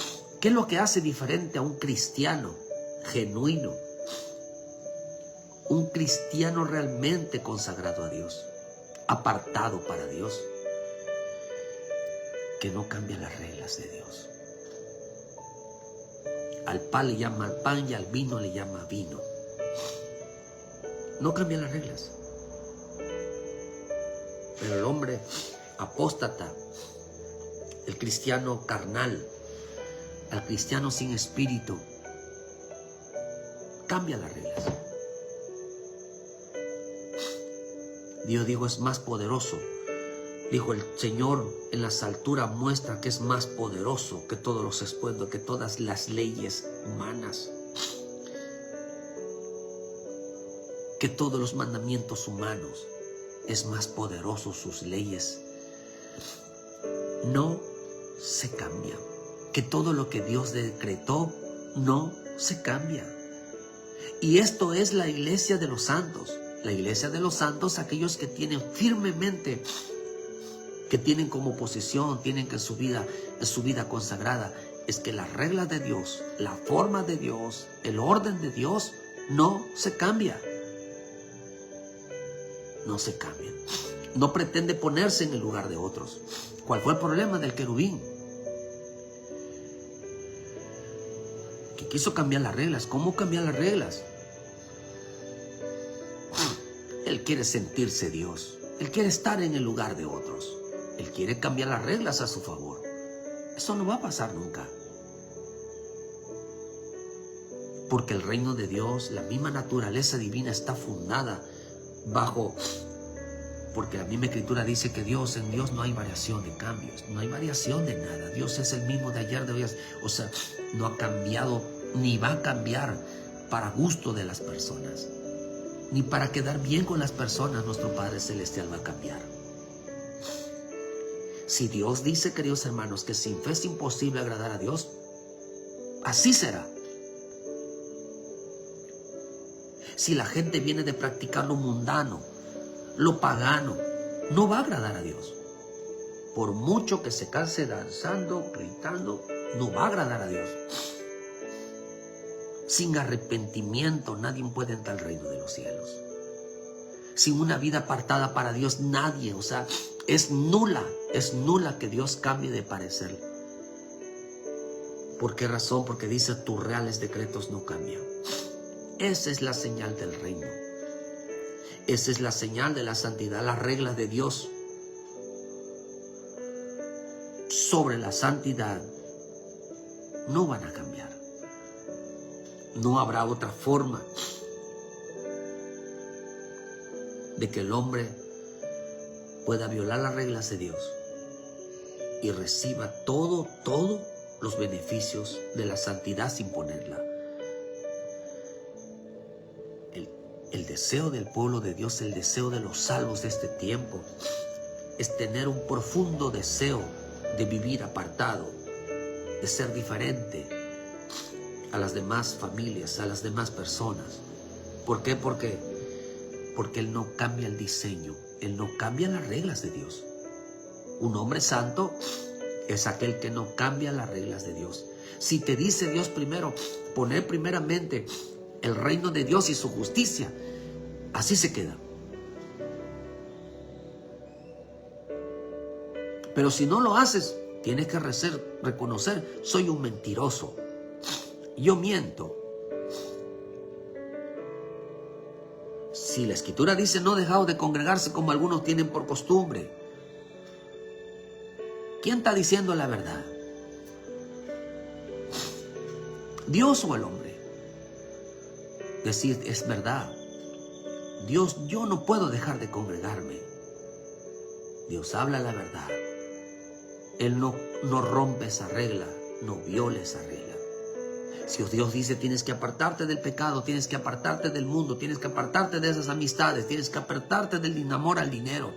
Speaker 1: ¿Qué es lo que hace diferente a un cristiano genuino? Un cristiano realmente consagrado a Dios, apartado para Dios, que no cambia las reglas de Dios. Al pan le llama pan y al vino le llama vino. No cambia las reglas. Pero el hombre apóstata, el cristiano carnal, al cristiano sin espíritu, cambia las reglas. Dios dijo, es más poderoso. Dijo el Señor, en las alturas muestra que es más poderoso que todos los espuentos, que todas las leyes humanas, que todos los mandamientos humanos. Es más poderoso sus leyes. No se cambia. Que todo lo que Dios decretó no se cambia. Y esto es la iglesia de los santos. La iglesia de los santos, aquellos que tienen firmemente, que tienen como posición, tienen que en su vida consagrada, es que las reglas de Dios, la forma de Dios, el orden de Dios, no se cambia. No se cambia. No pretende ponerse en el lugar de otros. ¿Cuál fue el problema del querubín? Que quiso cambiar las reglas. ¿Cómo cambiar las reglas? Él quiere sentirse Dios. Él quiere estar en el lugar de otros. Él quiere cambiar las reglas a su favor. Eso no va a pasar nunca. Porque el reino de Dios, la misma naturaleza divina está fundada bajo... Porque la misma escritura dice que en Dios no hay variación de cambios. No hay variación de nada. Dios es el mismo de ayer, de hoy. O sea, no ha cambiado ni va a cambiar para gusto de las personas. Ni para quedar bien con las personas nuestro Padre Celestial va a cambiar. Si Dios dice, queridos hermanos, que sin fe es imposible agradar a Dios, así será. Si la gente viene de practicar lo mundano, lo pagano, no va a agradar a Dios. Por mucho que se canse danzando, gritando, no va a agradar a Dios. Sin arrepentimiento nadie puede entrar al reino de los cielos. Sin una vida apartada para Dios nadie, o sea, es nula que Dios cambie de parecer. ¿Por qué razón? Porque dice, tus reales decretos no cambian. Esa es la señal del reino. Esa es la señal de la santidad, las reglas de Dios sobre la santidad no van a cambiar. No habrá otra forma de que el hombre pueda violar las reglas de Dios y reciba todos los beneficios de la santidad sin ponerla. El deseo del pueblo de Dios, el deseo de los salvos de este tiempo, es tener un profundo deseo de vivir apartado, de ser diferente a las demás familias, a las demás personas. ¿Por qué? Porque Él no cambia el diseño, Él no cambia las reglas de Dios. Un hombre santo es aquel que no cambia las reglas de Dios. Si te dice Dios primero, poner primeramente el reino de Dios y su justicia, así se queda. Pero si no lo haces, tienes que reconocer, soy un mentiroso. Yo miento. Si la Escritura dice no dejaos de congregarse como algunos tienen por costumbre, ¿quién está diciendo la verdad? ¿Dios o el hombre? Decir, es verdad. Dios, yo no puedo dejar de congregarme. Dios habla la verdad. Él no rompe esa regla, no viola esa regla. Si Dios dice tienes que apartarte del pecado, tienes que apartarte del mundo, tienes que apartarte de esas amistades, tienes que apartarte del amor al dinero.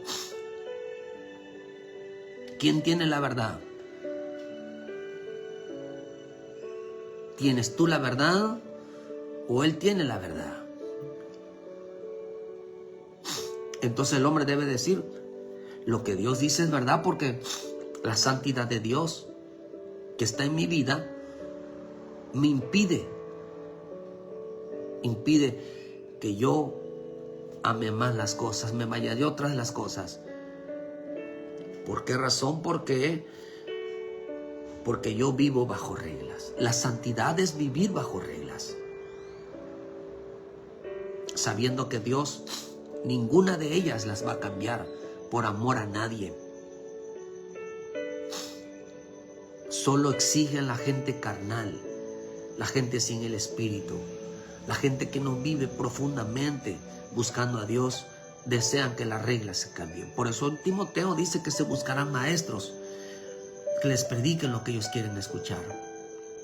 Speaker 1: ¿Quién tiene la verdad? ¿Tienes tú la verdad o Él tiene la verdad? Entonces el hombre debe decir, lo que Dios dice es verdad, porque la santidad de Dios que está en mi vida me impide que yo ame más las cosas, me vaya de otras las cosas. ¿Por qué razón? Porque yo vivo bajo reglas. La santidad es vivir bajo reglas, sabiendo que Dios, ninguna de ellas las va a cambiar por amor a nadie. Solo exigen la gente carnal, la gente sin el Espíritu, la gente que no vive profundamente buscando a Dios, desean que las reglas se cambien. Por eso Timoteo dice que se buscarán maestros que les prediquen lo que ellos quieren escuchar.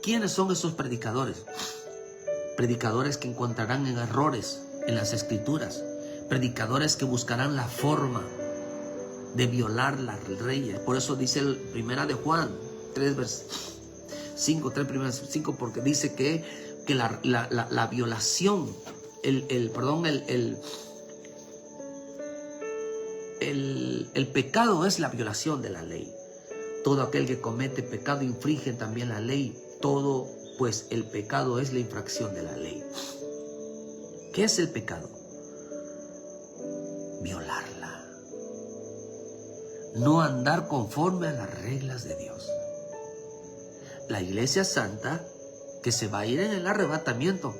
Speaker 1: ¿Quiénes son esos predicadores? Predicadores que encontrarán en errores en las Escrituras, predicadores que buscarán la forma de violar las leyes. Por eso dice el 1 de Juan 3, versículos 5, porque dice que la violación, el pecado es la violación de la ley. Todo aquel que comete pecado infringe también la ley. Todo, pues el pecado es la infracción de la ley. ¿Qué es el pecado? Violarla. No andar conforme a las reglas de Dios. La iglesia santa que se va a ir en el arrebatamiento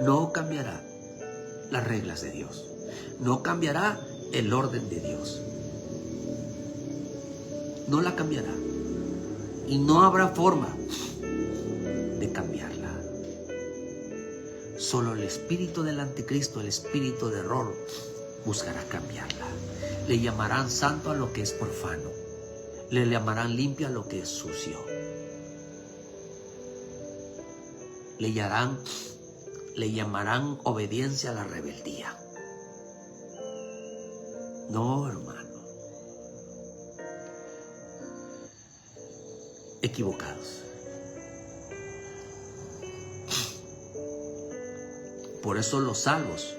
Speaker 1: no cambiará las reglas de Dios, no cambiará el orden de Dios, no la cambiará y no habrá forma de cambiarla. Solo el espíritu del anticristo, el espíritu de error, buscará cambiarla. Le llamarán santo a lo que es profano, le llamarán limpio a lo que es sucio. Le llamarán obediencia a la rebeldía. No, hermano. Equivocados. Por eso los salvos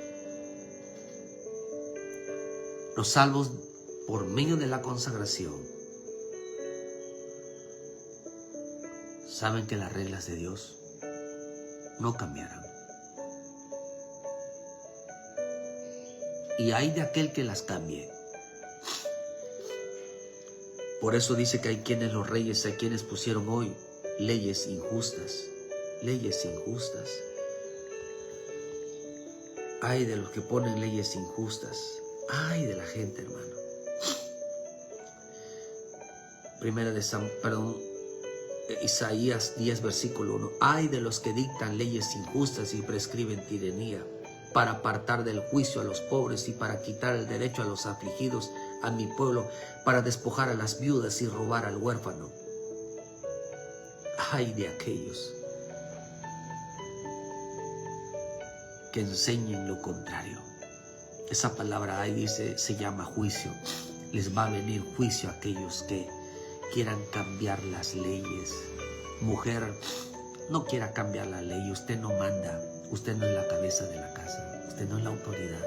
Speaker 1: por medio de la consagración, saben que las reglas de Dios no cambiarán. Y hay de aquel que las cambie. Por eso dice que hay quienes los reyes, hay quienes pusieron hoy leyes injustas. Leyes injustas. Ay de los que ponen leyes injustas. Ay de la gente, hermano. Isaías 10, versículo 1. Ay de los que dictan leyes injustas y prescriben tiranía, para apartar del juicio a los pobres y para quitar el derecho a los afligidos, a mi pueblo para despojar a las viudas y robar al huérfano. Ay de aquellos que enseñen lo contrario. Esa palabra ahí dice, se llama juicio. Les va a venir juicio a aquellos que quieran cambiar las leyes. Mujer, no quiera cambiar la ley. Usted no manda. Usted no es la cabeza de la casa. Usted no es la autoridad.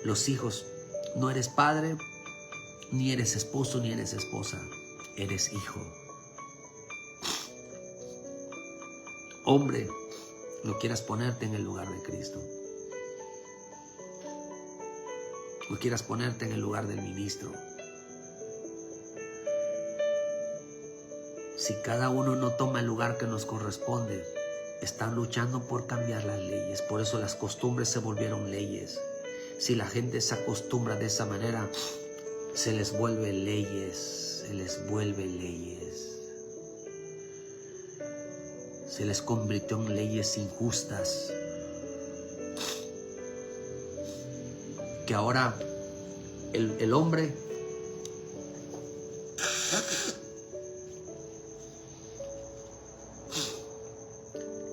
Speaker 1: Los hijos, no eres padre, ni eres esposo, ni eres esposa. Eres hijo. Hombre, no quieras ponerte en el lugar de Cristo. No quieras ponerte en el lugar del ministro. Si cada uno no toma el lugar que nos corresponde, están luchando por cambiar las leyes. Por eso las costumbres se volvieron leyes. Si la gente se acostumbra de esa manera, se les vuelve leyes. Se les vuelve leyes. Se les convirtió en leyes injustas. Que ahora el hombre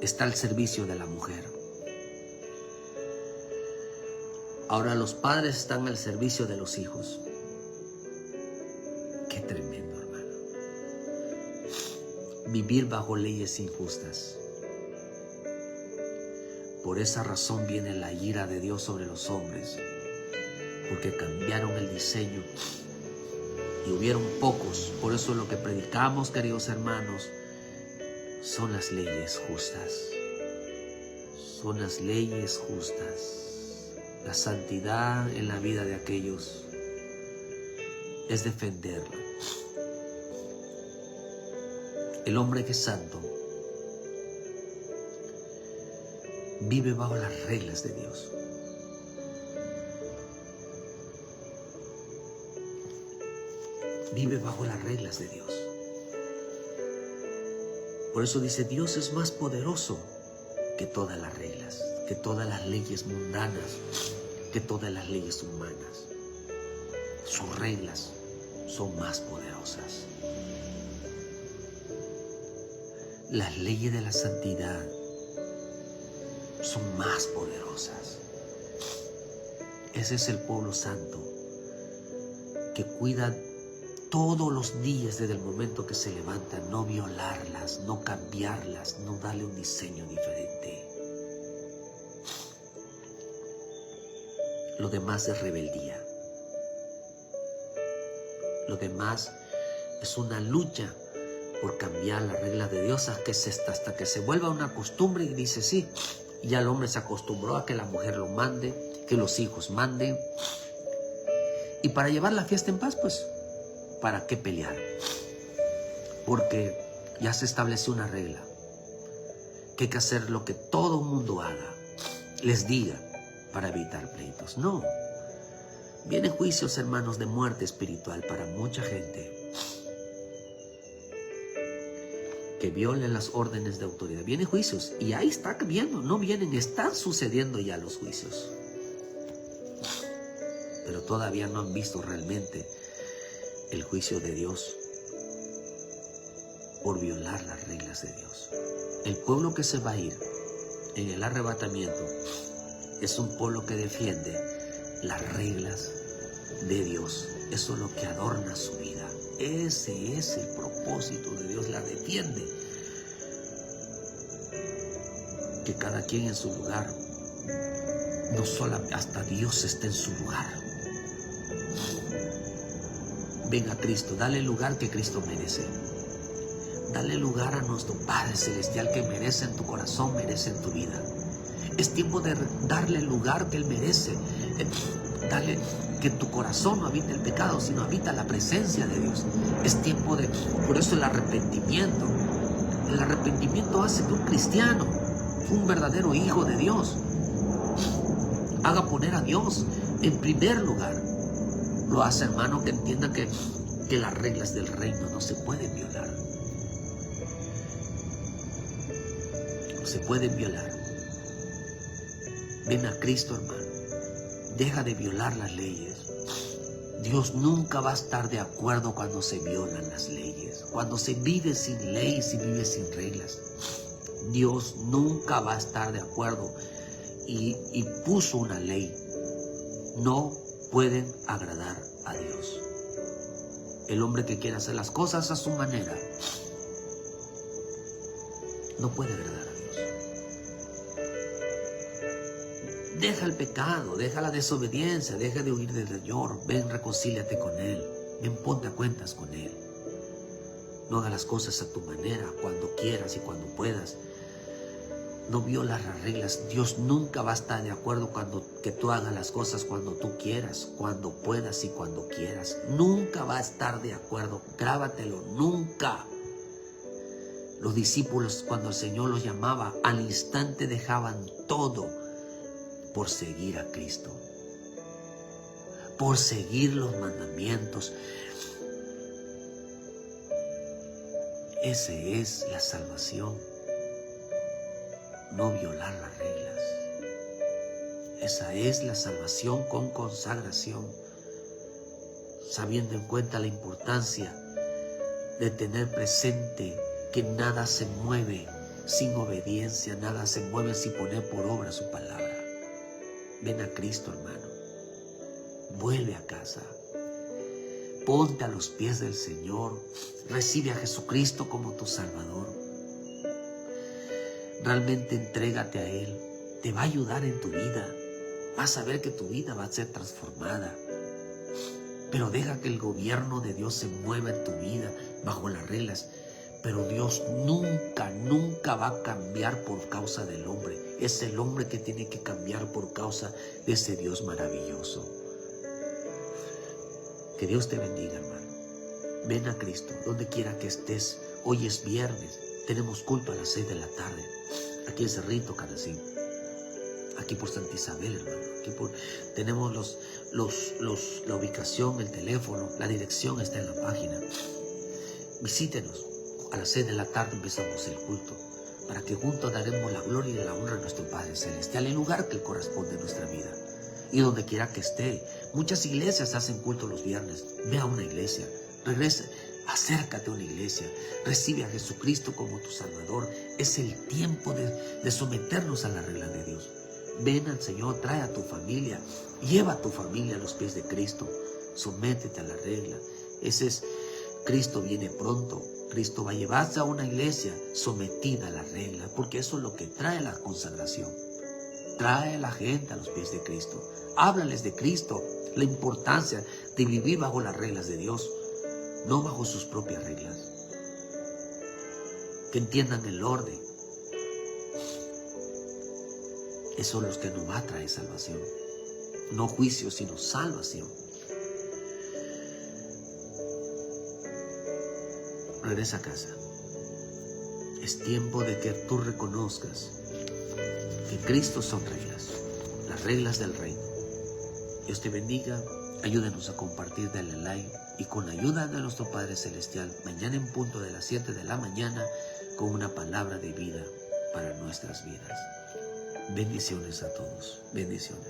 Speaker 1: está al servicio de la mujer. Ahora los padres están al servicio de los hijos. Qué tremendo, hermano. Vivir bajo leyes injustas. Por esa razón viene la ira de Dios sobre los hombres. Porque cambiaron el diseño y hubieron pocos. Por eso lo que predicamos, queridos hermanos, son las leyes justas. Son las leyes justas. La santidad en la vida de aquellos es defenderla. El hombre que es santo vive bajo las reglas de Dios. Vive bajo las reglas de Dios. Por eso dice, Dios es más poderoso que todas las reglas, que todas las leyes mundanas, que todas las leyes humanas. Sus reglas son más poderosas. Las leyes de la santidad son más poderosas. Ese es el pueblo santo que cuida todos los días desde el momento que se levanta, no violarlas, no cambiarlas, no darle un diseño diferente. Lo demás es rebeldía. Lo demás es una lucha por cambiar las reglas de Dios hasta que se vuelva una costumbre y dice sí, ya el hombre se acostumbró a que la mujer lo mande, que los hijos manden. Y para llevar la fiesta en paz, pues, ¿para qué pelear? Porque ya se estableció una regla, que hay que hacer lo que todo el mundo haga, les diga, para evitar pleitos. No, vienen juicios, hermanos, de muerte espiritual para mucha gente que violen las órdenes de autoridad. Vienen juicios y ahí está viendo, no vienen, están sucediendo ya los juicios. Pero todavía no han visto realmente el juicio de Dios por violar las reglas de Dios. El pueblo que se va a ir en el arrebatamiento es un pueblo que defiende las reglas de Dios. Eso es lo que adorna su vida. Ese es el propósito de Dios, la defiende. Que cada quien en su lugar, no solo hasta Dios esté en su lugar. Ven a Cristo, dale el lugar que Cristo merece. Dale lugar a nuestro Padre Celestial que merece en tu corazón, merece en tu vida. Es tiempo de darle el lugar que Él merece. Dale que en tu corazón no habita el pecado, sino habita la presencia de Dios. Es tiempo de... Por eso el arrepentimiento. El arrepentimiento hace que un cristiano, un verdadero hijo de Dios, haga poner a Dios en primer lugar. Lo hace, hermano, que entienda que las reglas del reino no se pueden violar. No se pueden violar. Ven a Cristo, hermano. Deja de violar las leyes. Dios nunca va a estar de acuerdo cuando se violan las leyes, cuando se vive sin ley, se vive sin reglas. Dios nunca va a estar de acuerdo y puso una ley. No pueden agradar a Dios. El hombre que quiere hacer las cosas a su manera no puede agradar a Dios. Deja el pecado, deja la desobediencia, deja de huir del Señor. Ven, reconcíliate con Él. Ven, ponte a cuentas con Él. No hagas las cosas a tu manera, cuando quieras y cuando puedas. No violas las reglas. Dios nunca va a estar de acuerdo que tú hagas las cosas cuando tú quieras, cuando puedas y cuando quieras. Nunca va a estar de acuerdo. Grábatelo, nunca. Los discípulos, cuando el Señor los llamaba, al instante dejaban todo por seguir a Cristo, por seguir los mandamientos. Esa es la salvación. No violar las reglas. Esa es la salvación con consagración, sabiendo en cuenta la importancia de tener presente que nada se mueve sin obediencia, nada se mueve sin poner por obra su palabra. Ven a Cristo, hermano. Vuelve a casa. Ponte a los pies del Señor. Recibe a Jesucristo como tu Salvador. Realmente entrégate a Él. Te va a ayudar en tu vida. Vas a ver que tu vida va a ser transformada. Pero deja que el gobierno de Dios se mueva en tu vida bajo las reglas. Pero Dios nunca, nunca va a cambiar por causa del hombre. Es el hombre que tiene que cambiar por causa de ese Dios maravilloso. Que Dios te bendiga, hermano. Ven a Cristo, donde quiera que estés. Hoy es viernes. Tenemos culto a las 6 de la tarde. Aquí en Cerrito, Canacín. Aquí por Santa Isabel, hermano. Tenemos la ubicación, el teléfono, la dirección está en la página. Visítenos. A las 6 de la tarde empezamos el culto, para que juntos daremos la gloria y la honra a nuestro Padre Celestial, el lugar que corresponde a nuestra vida. Y donde quiera que esté, muchas iglesias hacen culto los viernes. Ve a una iglesia, regresa, acércate a una iglesia, recibe a Jesucristo como tu Salvador. Es el tiempo de someternos a la regla de Dios. Ven al Señor, trae a tu familia, lleva a tu familia a los pies de Cristo, sométete a la regla. Ese es, Cristo viene pronto. Cristo va a llevarse a una iglesia sometida a la regla, porque eso es lo que trae la consagración. Trae a la gente a los pies de Cristo. Háblales de Cristo, la importancia de vivir bajo las reglas de Dios, no bajo sus propias reglas. Que entiendan el orden. Eso es lo que nos va a traer salvación. No juicio, sino salvación. Regresa a casa. Es tiempo de que tú reconozcas que Cristo son reglas, las reglas del reino. Dios te bendiga. Ayúdanos a compartir, dale like, y con la ayuda de nuestro Padre Celestial, mañana en punto de las 7 de la mañana, con una palabra de vida para nuestras vidas. Bendiciones a todos. Bendiciones.